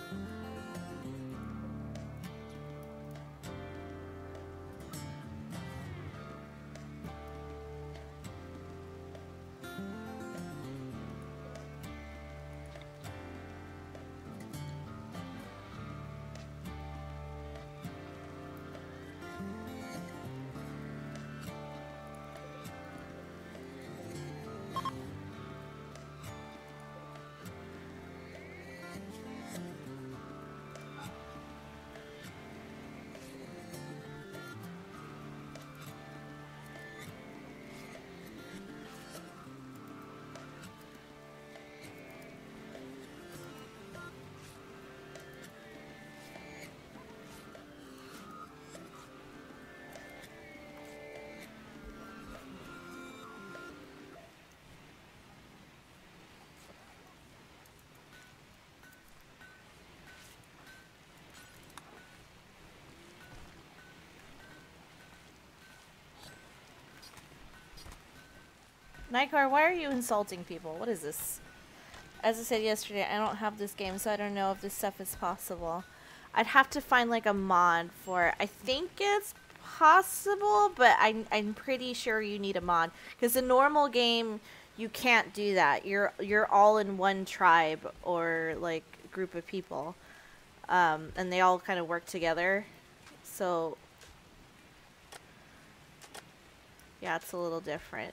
Nightcar, why are you insulting people? What is this? As I said yesterday, I don't have this game, so I don't know if this stuff is possible. I'd have to find like a mod for it. I think it's possible, but I'm pretty sure you need a mod. Because the normal game, you can't do that. You're all in one tribe or like group of people. And they all kind of work together. So, yeah, it's a little different.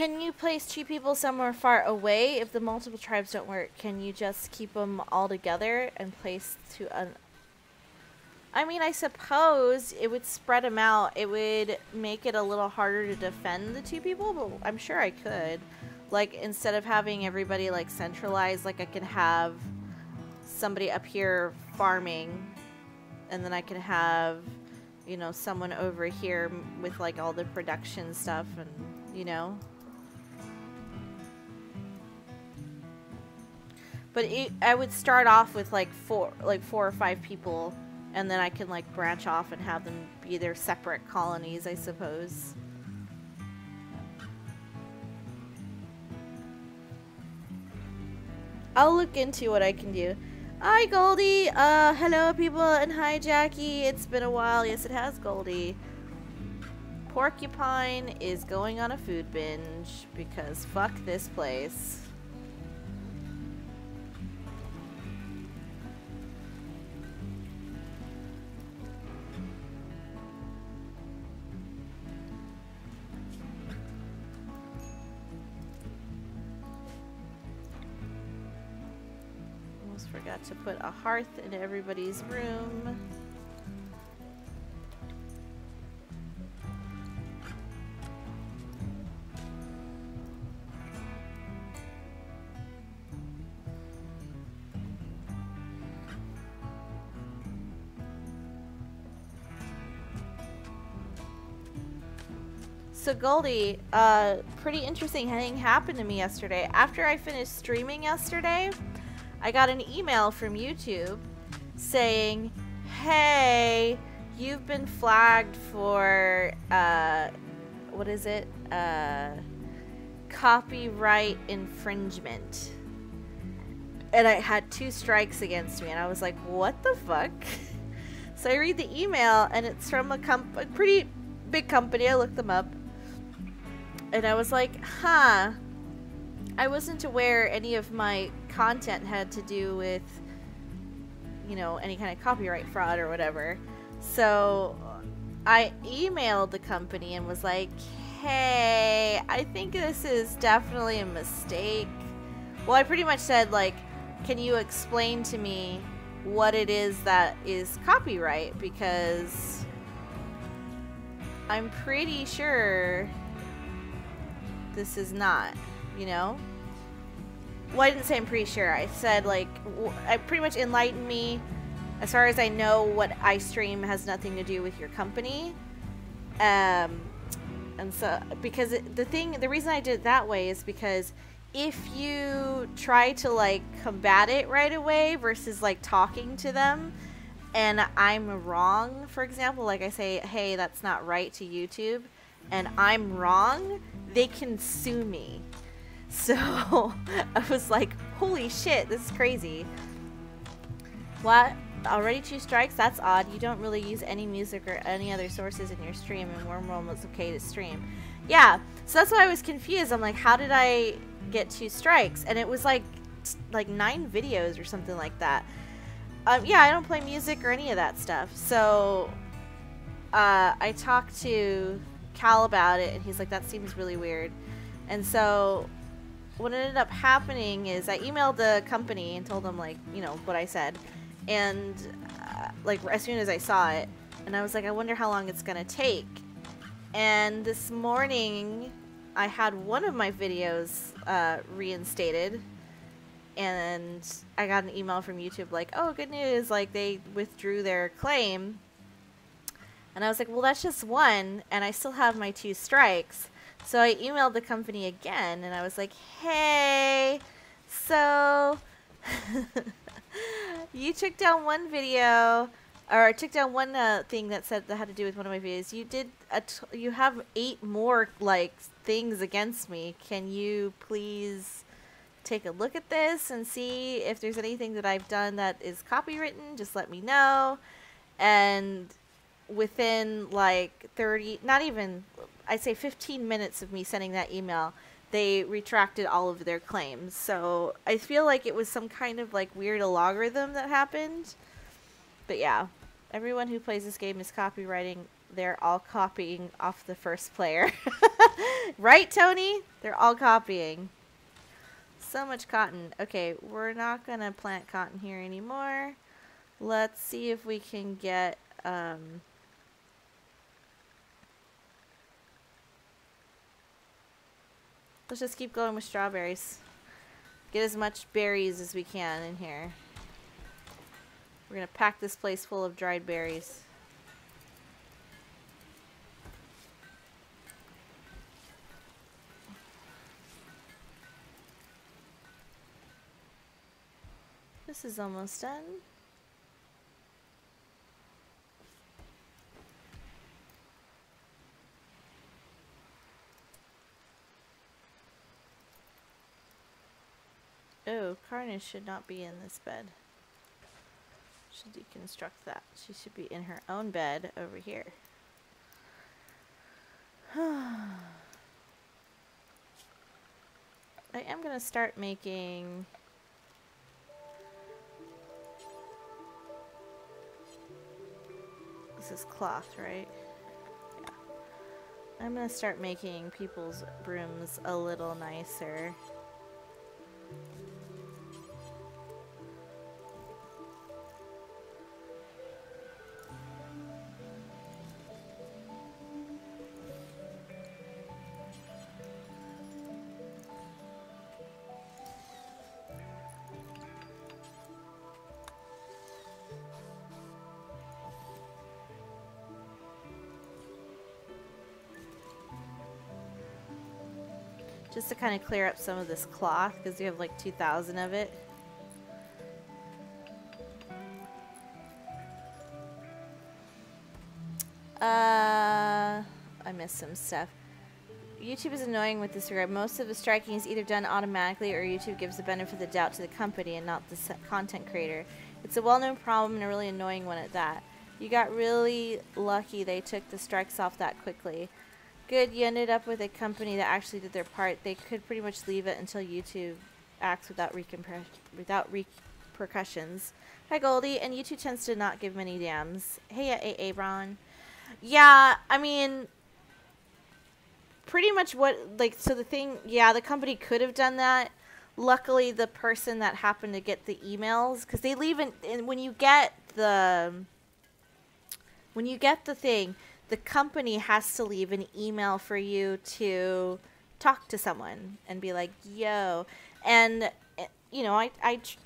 Can you place two people somewhere far away? If the multiple tribes don't work, can you just keep them all together and place to I mean, I suppose it would spread them out. It would make it a little harder to defend the two people, but I'm sure I could. Like, instead of having everybody, like, centralized, like, I can have somebody up here farming, and then I can have, you know, someone over here with, like, all the production stuff, and, you know. But I would start off with, like, four or five people, and then I can, like, branch off and have them be their separate colonies, I suppose. I'll look into what I can do. Hi, Goldie! Hello, people, and hi, Jackie. It's been a while. Yes, it has, Goldie. Porcupine is going on a food binge because fuck this place. Forgot to put a hearth in everybody's room. So Goldie, pretty interesting thing happened to me yesterday. After I finished streaming yesterday, I got an email from YouTube saying, hey, you've been flagged for, what is it? Copyright infringement. And I had 2 strikes against me, and I was like, what the fuck? So I read the email, and it's from a pretty big company. I looked them up. And I was like, huh. I wasn't aware any of my content had to do with, you know, any kind of copyright fraud or whatever. So I emailed the company and was like, hey, I think this is definitely a mistake. Well, I pretty much said, like, can you explain to me what it is that is copyright? Because I'm pretty sure this is not, you know? Well, I didn't say I'm pretty sure. I said, like, I pretty much enlightened me. As far as I know, what I stream has nothing to do with your company. And so, because the reason I did it that way is because if you try to, like, combat it right away versus, like, talking to them, and I'm wrong, for example, like I say, hey, that's not right to YouTube, and I'm wrong, they can sue me. So I was like, holy shit, this is crazy. What? Already 2 strikes? That's odd. You don't really use any music or any other sources in your stream, and RimWorld was okay to stream. Yeah, so that's why I was confused. I'm like, how did I get 2 strikes? And it was like 9 videos or something like that. Yeah, I don't play music or any of that stuff. So I talked to Cal about it, and he's like, that seems really weird. And so what ended up happening is I emailed the company and told them, like, you know, what I said. And like, as soon as I saw it, and I was like, I wonder how long it's gonna take. And this morning I had one of my videos reinstated, and I got an email from YouTube like, oh, good news, like, they withdrew their claim. And I was like, well, that's just one, and I still have my 2 strikes. So I emailed the company again, and I was like, hey, so you took down one video, or took down one thing that said that had to do with one of my videos. You did you have 8 more, like, things against me. Can you please take a look at this and see if there's anything that I've done that is copywritten? Just let me know. And within like 30, not even, I'd say 15 minutes of me sending that email, they retracted all of their claims. So I feel like it was some kind of like weird algorithm that happened. But yeah, everyone who plays this game is copywriting they're all copying off the first player. Right, Tony? They're all copying. So much cotton. Okay, we're not going to plant cotton here anymore. Let's see if we can get... let's just keep going with strawberries. Get as much berries as we can in here. We're going to pack this place full of dried berries. This is almost done. Oh, Carnage should not be in this bed. Should deconstruct that. She should be in her own bed over here. I am going to start making... This is cloth, right? Yeah. I'm going to start making people's rooms a little nicer. Just to kind of clear up some of this cloth, because you have like 2,000 of it. I missed some stuff. YouTube is annoying with this regard. Most of the striking is either done automatically or YouTube gives the benefit of the doubt to the company and not the content creator. It's a well-known problem and a really annoying one at that. You got really lucky they took the strikes off that quickly. Good, you ended up with a company that actually did their part. They could pretty much leave it until YouTube acts without repercussions. Hi, Goldie. And YouTube tends to not give many damns. Hey, Abron. Yeah, I mean, pretty much what, like, so the thing, yeah, the company could have done that. Luckily, the person that happened to get the emails, because they leave in when you get the thing, the company has to leave an email for you to talk to someone and be like, yo. And, you know, I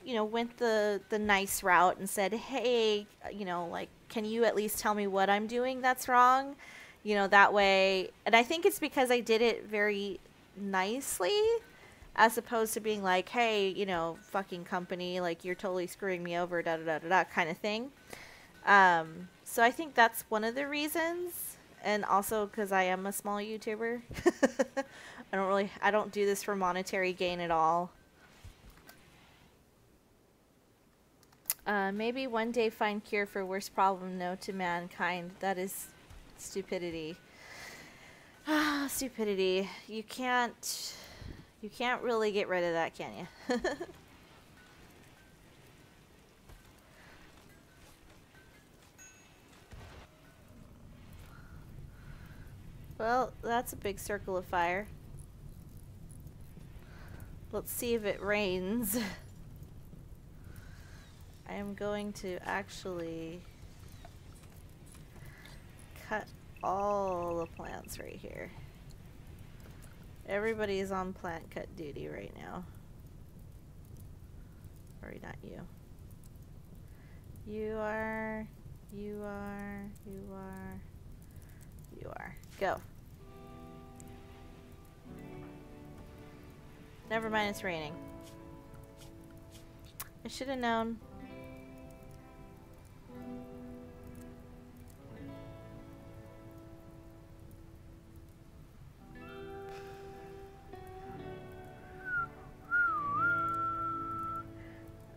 went the nice route and said, hey, you know, like, can you at least tell me what I'm doing that's wrong? You know, that way. And I think it's because I did it very nicely as opposed to being like, hey, you know, fucking company, like, you're totally screwing me over, da-da-da-da-da kind of thing. So I think that's one of the reasons, and also because I am a small YouTuber. I don't do this for monetary gain at all. Maybe one day find cure for worst problem known to mankind. That is stupidity. Ah, stupidity. You can't really get rid of that, can you? Well, that's a big circle of fire. Let's see if it rains. I am going to actually cut all the plants right here. Everybody is on plant cut duty right now. Sorry, not you. You are. Go. Never mind, it's raining. I should have known.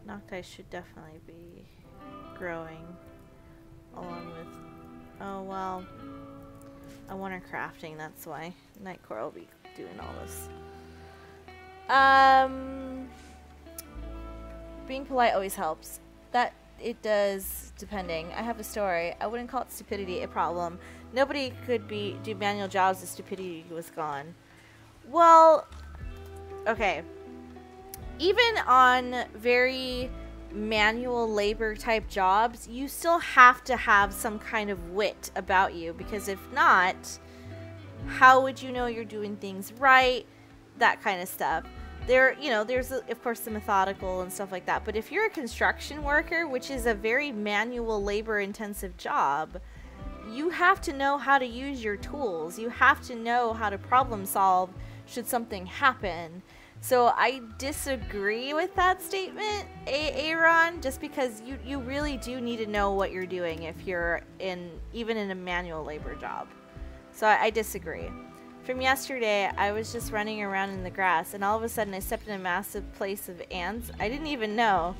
Nocti should definitely be growing along with... Oh, well... I want her crafting, that's why. Nightcore will be doing all this. Being polite always helps. That it does, depending. I have a story. I wouldn't call it stupidity a problem. Nobody could do manual jobs if stupidity was gone. Well, okay. Even on very manual labor type jobs, you still have to have some kind of wit about you, because if not, how would you know you're doing things right? That kind of stuff. There's of course the methodical and stuff like that, but if you're a construction worker, which is a very manual labor intensive job, you have to know how to use your tools. You have to know how to problem solve should something happen. So I disagree with that statement, Aaron, just because you really do need to know what you're doing if you're even in a manual labor job. So I disagree. From yesterday, I was just running around in the grass, and all of a sudden I stepped in a massive place of ants. I didn't even know.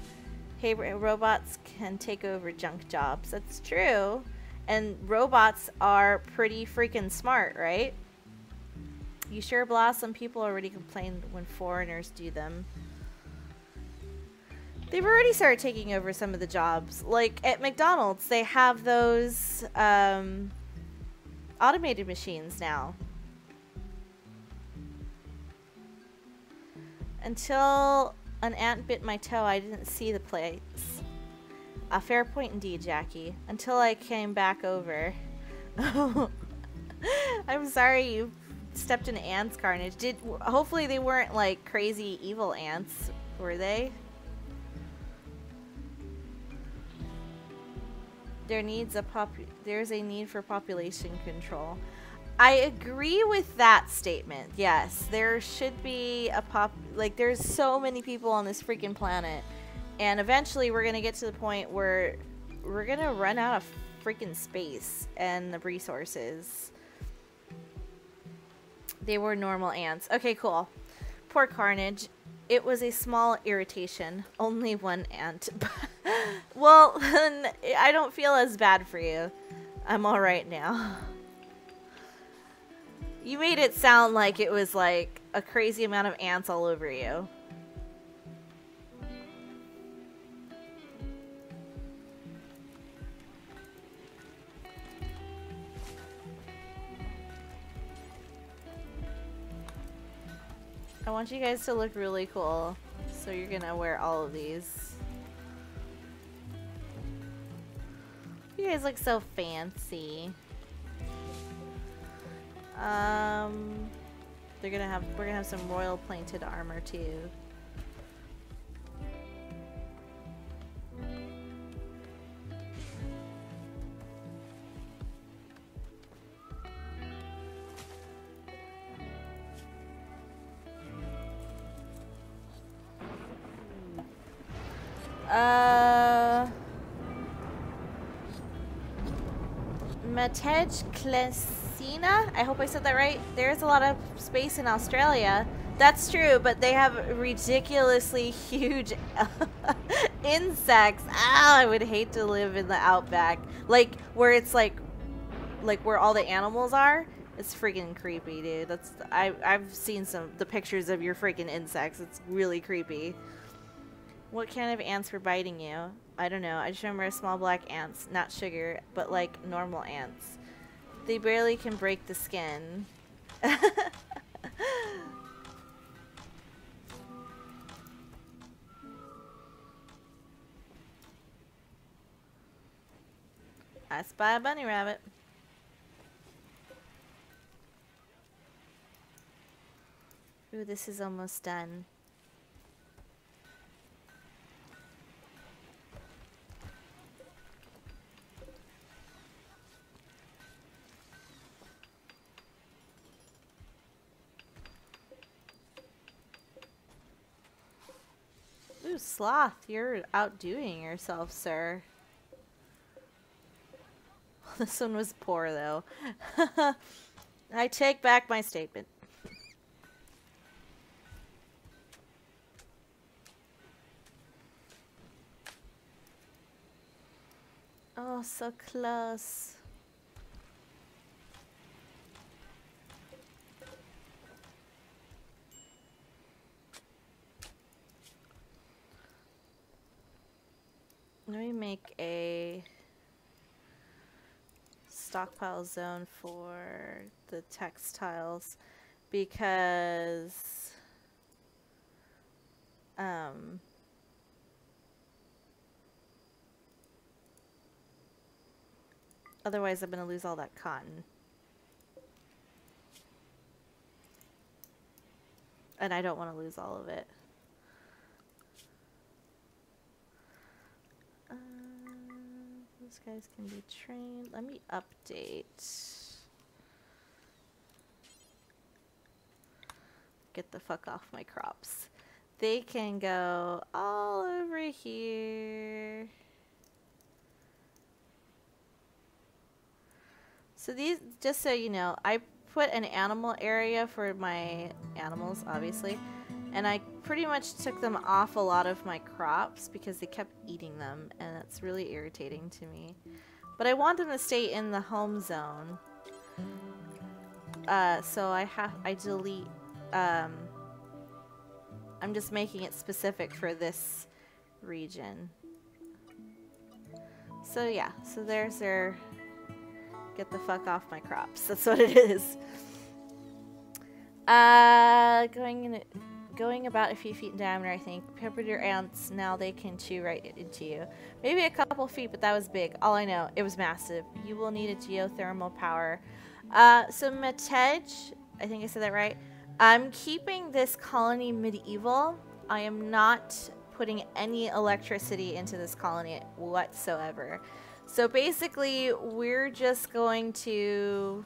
Hey, robots can take over junk jobs. That's true. And robots are pretty freaking smart, right? You sure, Blossom? People already complain when foreigners do them. They've already started taking over some of the jobs. Like at McDonald's, they have those automated machines now. Until an ant bit my toe, I didn't see the place. A fair point indeed, Jackie. Until I came back over. I'm sorry you stepped in ants carnage. Hopefully they weren't like crazy evil ants, were they? There's a need for population control. I agree with that statement. Yes, there should be there's so many people on this freaking planet, and eventually we're gonna get to the point where we're gonna run out of freaking space and the resources. They were normal ants. Okay, cool. Poor Carnage. It was a small irritation. Only one ant. Well, I don't feel as bad for you. I'm alright now. You made it sound like it was like a crazy amount of ants all over you. I want you guys to look really cool, so you're gonna wear all of these. You guys look so fancy. We're gonna have some royal plated armor too. Matej Klesina? I hope I said that right. There's a lot of space in Australia. That's true, but they have ridiculously huge insects. Ah, I would hate to live in the outback. Like, where it's like where all the animals are. It's freaking creepy, dude. I've seen the pictures of your freaking insects. It's really creepy. What kind of ants were biting you? I don't know. I just remember small black ants, not sugar, but like normal ants. They barely can break the skin. I spy a bunny rabbit. Ooh, this is almost done. Ooh, Sloth, you're outdoing yourself, sir. This one was poor, though. I take back my statement. Oh, so close. Let me make a stockpile zone for the textiles because otherwise I'm going to lose all that cotton. And I don't want to lose all of it. Those guys can be trained. Let me update. Get the fuck off my crops. They can go all over here. So these, just so you know, I put an animal area for my animals, obviously, and I pretty much took them off a lot of my crops because they kept eating them, and that's really irritating to me. But I want them to stay in the home zone. So I delete, I'm just making it specific for this region. So yeah, so there's their get the fuck off my crops. That's what it is. Going about a few feet in diameter, I think. Pepper ants, now they can chew right into you. Maybe a couple feet, but that was big. All I know, it was massive. You will need a geothermal power. So Metej, I think I said that right. I'm keeping this colony medieval. I am not putting any electricity into this colony whatsoever. So basically, we're just going to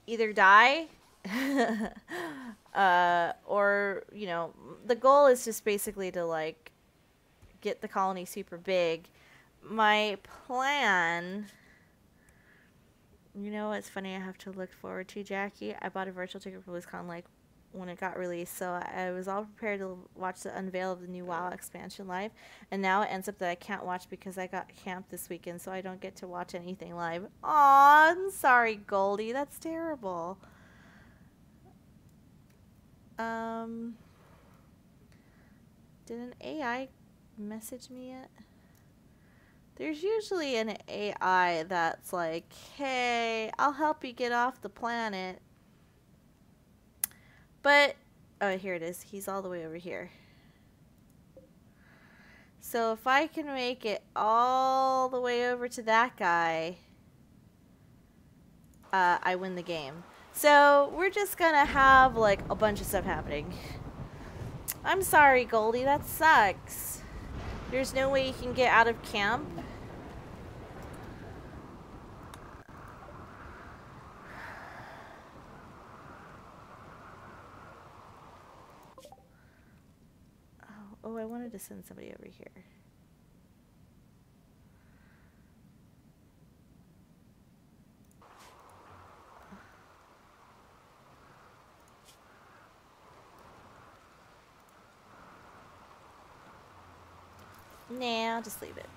either die or, you know, the goal is just basically to, like, get the colony super big. My plan, you know what's funny I have to look forward to, Jackie? I bought a virtual ticket for BlizzCon, like, when it got released, so I was all prepared to watch the unveil of the new WoW expansion live, and now it ends up that I can't watch because I got camp this weekend, so I don't get to watch anything live. Aw, I'm sorry, Goldie, that's terrible. Did an AI message me yet? There's usually an AI that's like, hey, I'll help you get off the planet. But, oh, here it is. He's all the way over here. So if I can make it all the way over to that guy, I win the game. So we're just gonna have, like, a bunch of stuff happening. I'm sorry, Goldie, that sucks. There's no way you can get out of camp. Oh, I wanted to send somebody over here. Nah, I'll just leave it.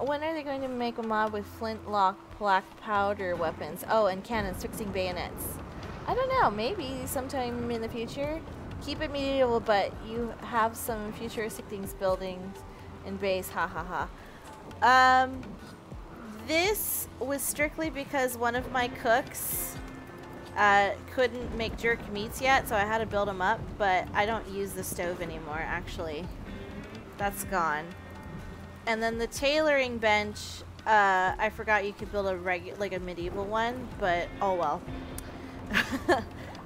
When are they going to make a mod with flintlock black powder weapons? Oh, and cannons fixing bayonets. I don't know, maybe sometime in the future. Keep it medieval, but you have some futuristic things building in base, ha ha ha. This was strictly because one of my cooks couldn't make jerk meats yet, so I had to build them up, but I don't use the stove anymore, actually. That's gone. And then the tailoring bench, I forgot you could build a like a medieval one, but oh well.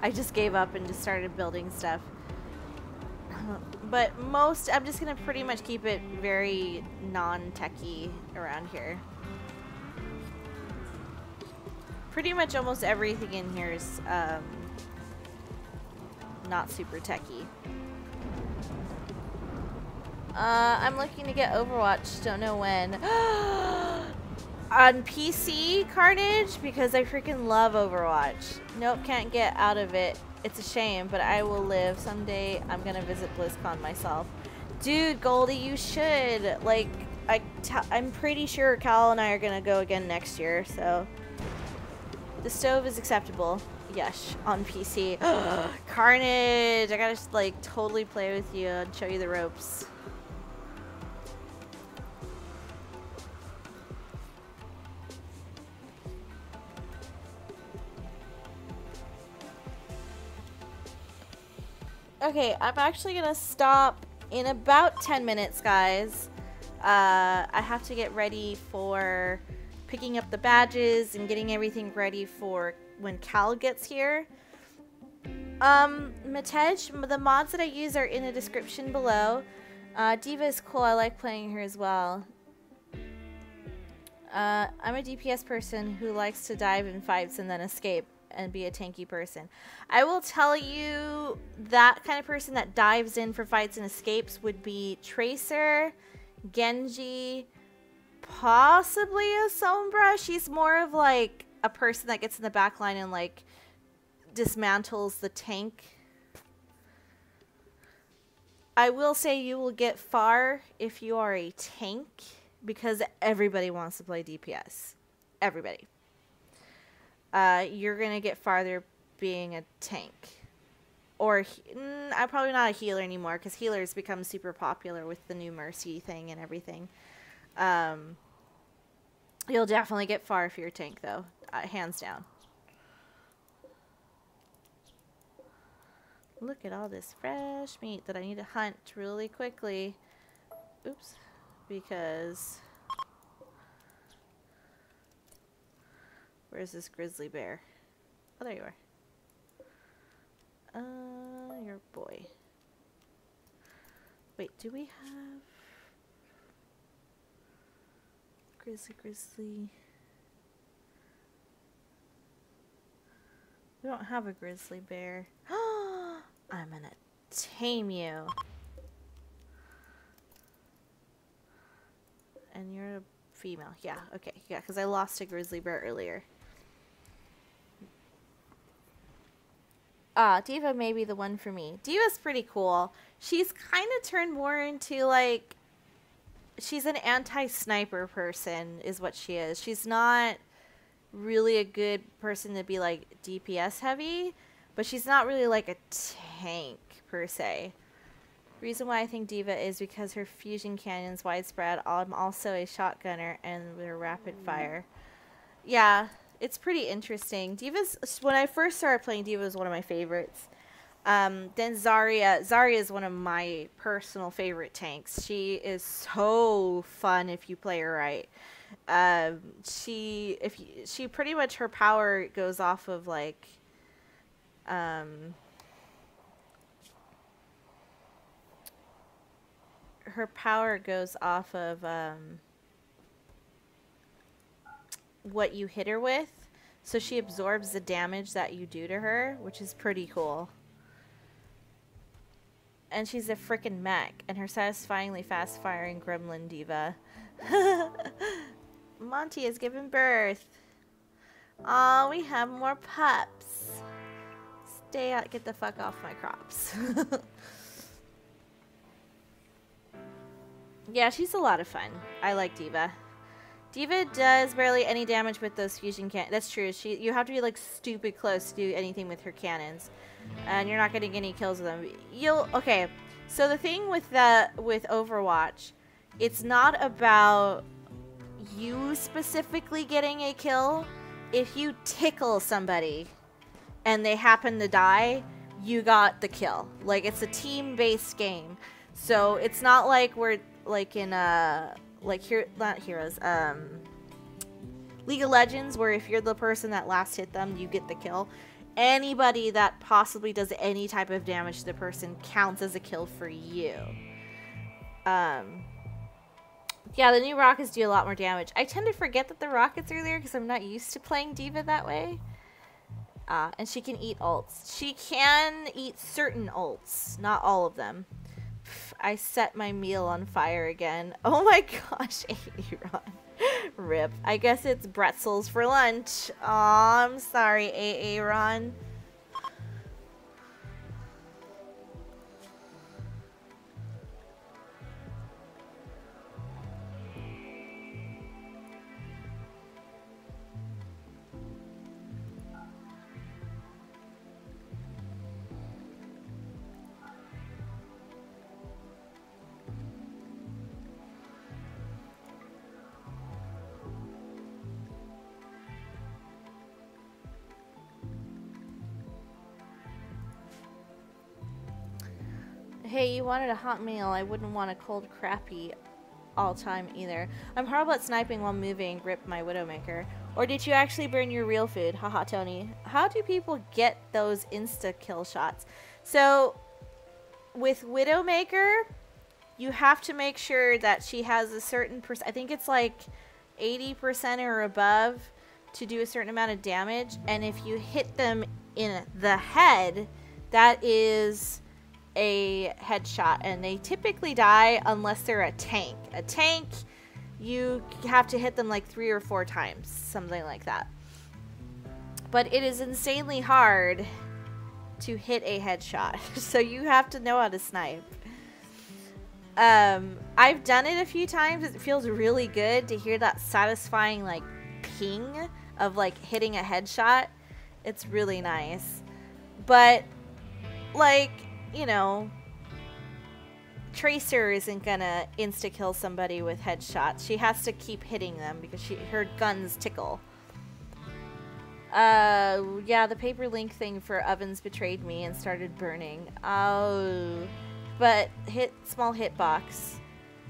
I just gave up and just started building stuff. But I'm just gonna pretty much keep it very non-techy around here. Pretty much almost everything in here is not super techy. I'm looking to get Overwatch, don't know when. On PC, Carnage, because I freaking love Overwatch. Nope, can't get out of it. It's a shame, but I will live. Someday I'm gonna visit BlizzCon myself. Dude, Goldie, you should. Like, I'm pretty sure Cal and I are gonna go again next year, so. The stove is acceptable. Yes, on PC. Carnage! I gotta like totally play with you and show you the ropes. Okay, I'm actually gonna stop in about 10 minutes, guys. I have to get ready for picking up the badges and getting everything ready for when Cal gets here. Matej, the mods that I use are in the description below. Diva is cool. I like playing her as well. I'm a DPS person who likes to dive in fights and then escape and be a tanky person. I will tell you that kind of person that dives in for fights and escapes would be Tracer, Genji, possibly a Sombra. She's more of like a person that gets in the back line and like dismantles the tank. I will say you will get far if you are a tank because everybody wants to play DPS. Everybody. You're gonna get farther being a tank. Or, I'm probably not a healer anymore because healers become super popular with the new Mercy thing and everything. You'll definitely get far if you're a tank though, hands down. Look at all this fresh meat that I need to hunt really quickly. Oops. Because... where's this grizzly bear? Oh, there you are. Your boy. Wait, do we have... grizzly? We don't have a grizzly bear. I'm gonna tame you. And you're a female. Yeah, okay. Yeah, because I lost a grizzly bear earlier. Diva may be the one for me. Diva's pretty cool. She's kind of turned more into, like... she's an anti-sniper person, is what she is. She's not really a good person to be, like, DPS heavy. But she's not really, like, a tank, per se. Reason why I think Diva is because her fusion cannon's widespread. I'm also a shotgunner and with a rapid fire. Yeah, it's pretty interesting. Diva's, when I first started playing Diva, was one of my favorites. Then Zarya is one of my personal favorite tanks. She is so fun if you play her right. She pretty much, her power goes off of like, her power goes off of what you hit her with. So she absorbs the damage that you do to her, which is pretty cool. And she's a frickin' mech, and her satisfyingly fast-firing gremlin diva. Monty has given birth. Aw, we have more pups. Stay out, get the fuck off my crops. Yeah, she's a lot of fun. I like Diva. Diva does barely any damage with those fusion cannons. That's true. You have to be like stupid close to do anything with her cannons, and you're not getting any kills with them. Okay. So the thing with Overwatch, it's not about you specifically getting a kill. If you tickle somebody and they happen to die, you got the kill. Like, it's a team-based game. So it's not like we're like in League of Legends, where if you're the person that last hit them, you get the kill. Anybody that possibly does any type of damage to the person counts as a kill for you. Yeah, the new rockets do a lot more damage. I tend to forget that the rockets are there because I'm not used to playing Diva that way. And she can eat ults. She can eat certain ults, not all of them. I set my meal on fire again. Oh my gosh, Aaron. Rip. I guess it's pretzels for lunch. Aw, I'm sorry, Aaron. Hey, you wanted a hot meal. I wouldn't want a cold, crappy all time either. I'm horrible at sniping while moving. Rip my Widowmaker. Or did you actually burn your real food? Haha, Tony. How do people get those insta kill shots? So, with Widowmaker, you have to make sure that she has a certain percent. I think it's like 80% or above to do a certain amount of damage. And if you hit them in the head, that is a headshot, and they typically die unless they're a tank. A tank, you have to hit them like 3 or 4 times, something like that. But it is insanely hard to hit a headshot, so you have to know how to snipe. I've done it a few times. It feels really good to hear that satisfying like ping of like hitting a headshot. It's really nice. But like, you know, Tracer isn't gonna insta-kill somebody with headshots. She has to keep hitting them because her guns tickle. Yeah, the paper link thing for ovens betrayed me and started burning. Oh, but small hitbox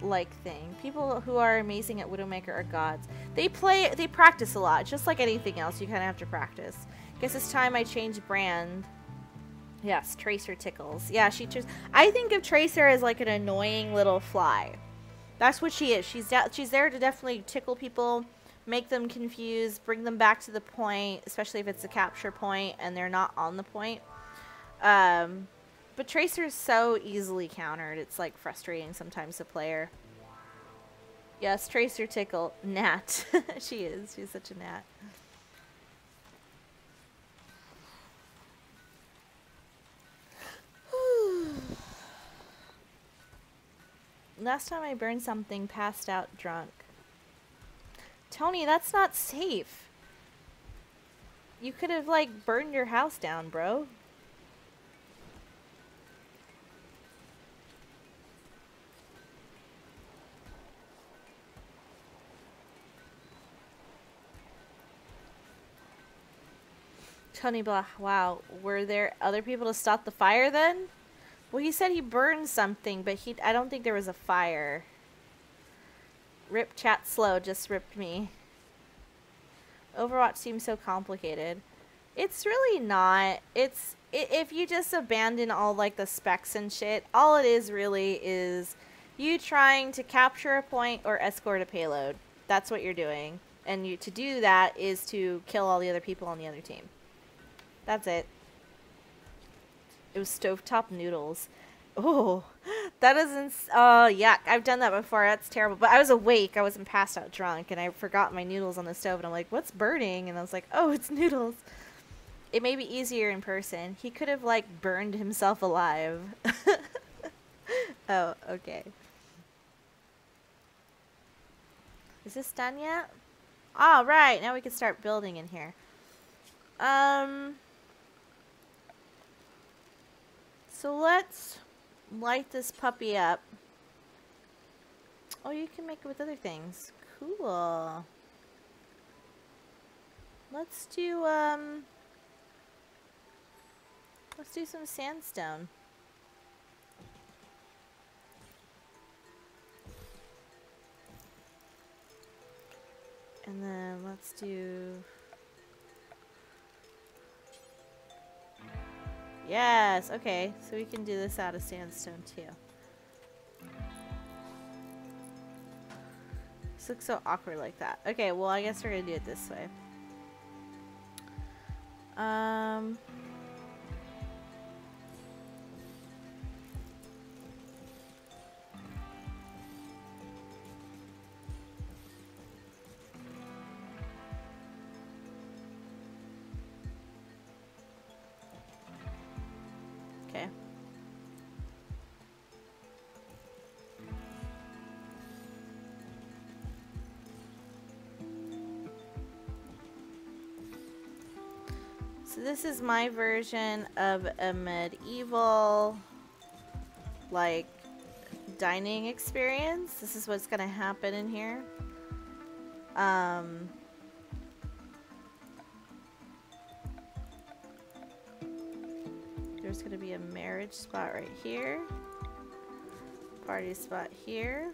like thing. People who are amazing at Widowmaker are gods. They practice a lot. Just like anything else, you kind of have to practice. Guess it's time I changed brand. Yes, Tracer tickles. Yeah, I think of Tracer as like an annoying little fly. That's what she is. She's there to definitely tickle people, make them confused, bring them back to the point, especially if it's a capture point and they're not on the point. But Tracer is so easily countered. It's like frustrating sometimes to play her. Yes, Tracer tickle. Gnat. She is. She's such a gnat. Last time I burned something, passed out drunk. Tony, that's not safe. You could have, like, burned your house down, bro. Tony Blah, wow. Were there other people to stop the fire then? Well, he said he burned something, but I don't think there was a fire. Rip chat slow, just ripped me. Overwatch seems so complicated. It's really not. If you just abandon all like the specs and shit, all it is really is you trying to capture a point or escort a payload. That's what you're doing. And to do that is to kill all the other people on the other team. That's it. It was stovetop noodles. Oh, that isn't. Oh, yuck. I've done that before. That's terrible. But I was awake. I wasn't passed out drunk. And I forgot my noodles on the stove. And I'm like, what's burning? And I was like, oh, it's noodles. It may be easier in person. He could have, like, burned himself alive. Oh, okay. Is this done yet? All right. Now we can start building in here. So let's light this puppy up. Oh, you can make it with other things. Cool. Let's do some sandstone. And then let's do... Yes, okay. So we can do this out of sandstone too. This looks so awkward like that. Okay, well I guess we're gonna do it this way. Okay. So this is my version of a medieval, like, dining experience. This is what's gonna happen in here. There's gonna be a marriage spot right here. party spot here.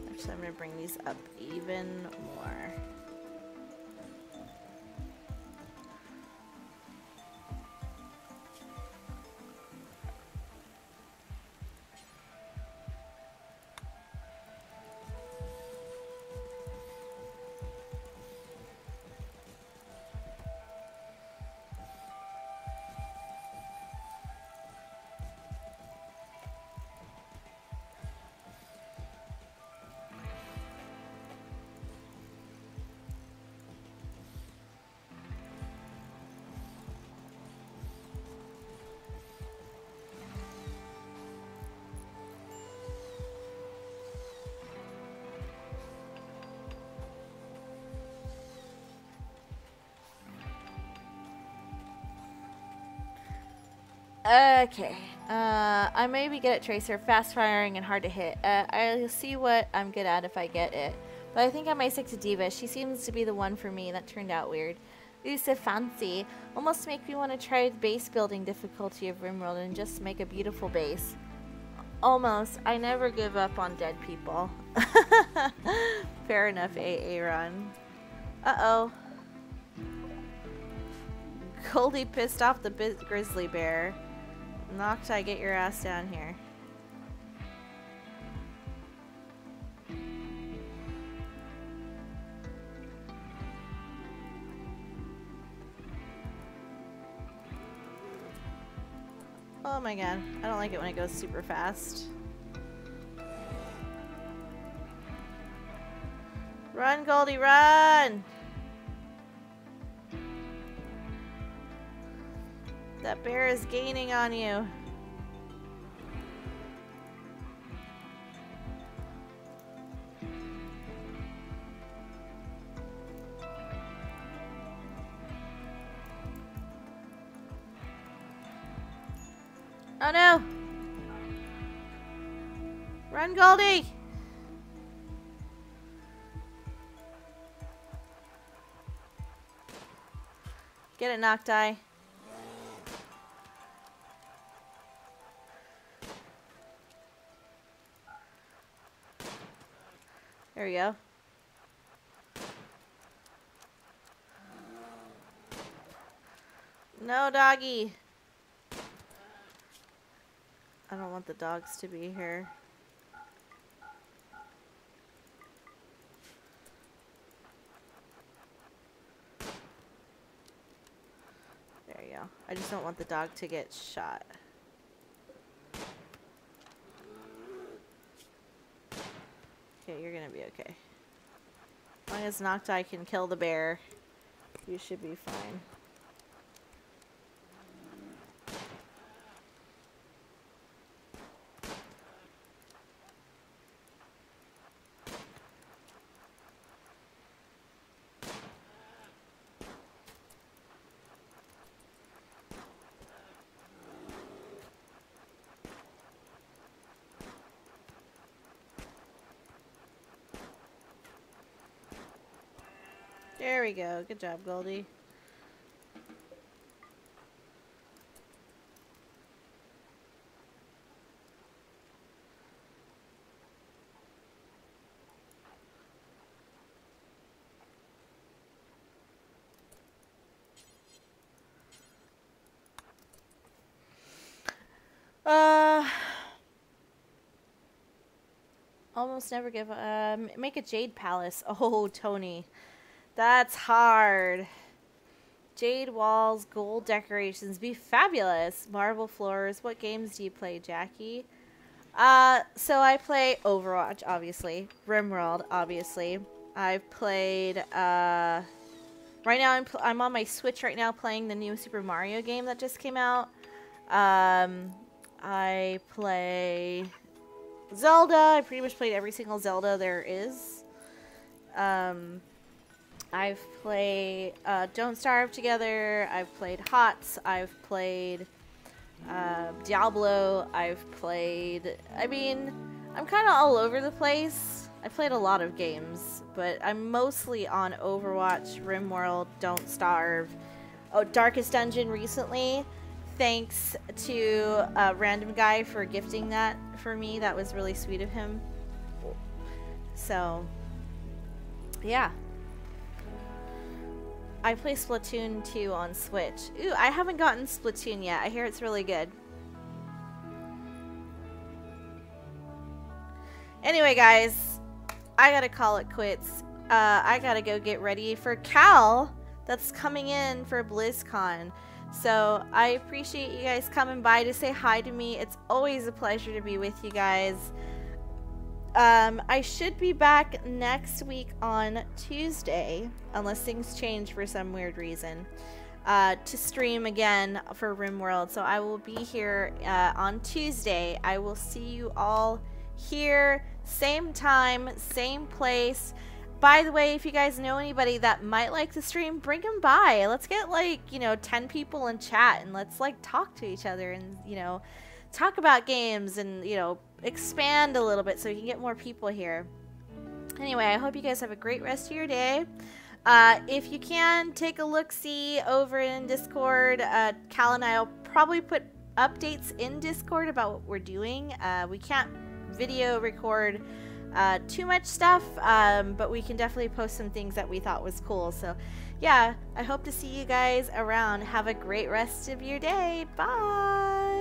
Actually, I'm gonna bring these up even more. Okay. I may be good at Tracer, fast firing and hard to hit. I'll see what I'm good at if I get it. But I think I might stick to Diva. She seems to be the one for me. That turned out weird. Ooh, so fancy. Almost make me want to try the base building difficulty of RimWorld and just make a beautiful base. Almost. I never give up on dead people. Fair enough, AA run. Uh-oh. Goldie pissed off the grizzly bear. Nocti, get your ass down here. Oh my god, I don't like it when it goes super fast. Run, Goldie, run! That bear is gaining on you. Oh no! Run, Goldie! Get it, Nocti. There we go. No, doggy. I don't want the dogs to be here. There you go. I just don't want the dog to get shot. Okay, you're gonna be okay. As long as Nocti can kill the bear, you should be fine. There we go. Good job, Goldie. Almost never give make a jade palace. Oh, Tony. That's hard. Jade walls, gold decorations, be fabulous. Marble floors. What games do you play, Jackie? So I play Overwatch, obviously. RimWorld, obviously. I've played, right now I'm on my Switch right now playing the new Super Mario game that just came out. I play Zelda. I pretty much played every single Zelda there is. I've played Don't Starve Together, I've played HOTS, I've played Diablo, I've played... I mean, I'm kind of all over the place. I played a lot of games, but I'm mostly on Overwatch, RimWorld, Don't Starve. Oh, Darkest Dungeon recently. thanks to a random guy for gifting that for me. That was really sweet of him. So, yeah. I play Splatoon 2 on Switch. Ooh, I haven't gotten Splatoon yet. I hear it's really good. Anyway, guys, I gotta call it quits. I gotta go get ready for Cal that's coming in for BlizzCon. So I appreciate you guys coming by to say hi to me. It's always a pleasure to be with you guys. I should be back next week on Tuesday, unless things change for some weird reason, to stream again for RimWorld. So I will be here on Tuesday. I will see you all here, same time, same place. By the way, if you guys know anybody that might like the stream, bring them by. Let's get like, you know, 10 people in chat and let's like talk to each other and, you know, talk about games and, you know, expand a little bit so we can get more people here. Anyway, I hope you guys have a great rest of your day. If you can, take a look-see over in Discord. Cal and I will probably put updates in Discord about what we're doing. We can't video record too much stuff, but we can definitely post some things that we thought was cool. So yeah, I hope to see you guys around. Have a great rest of your day. Bye.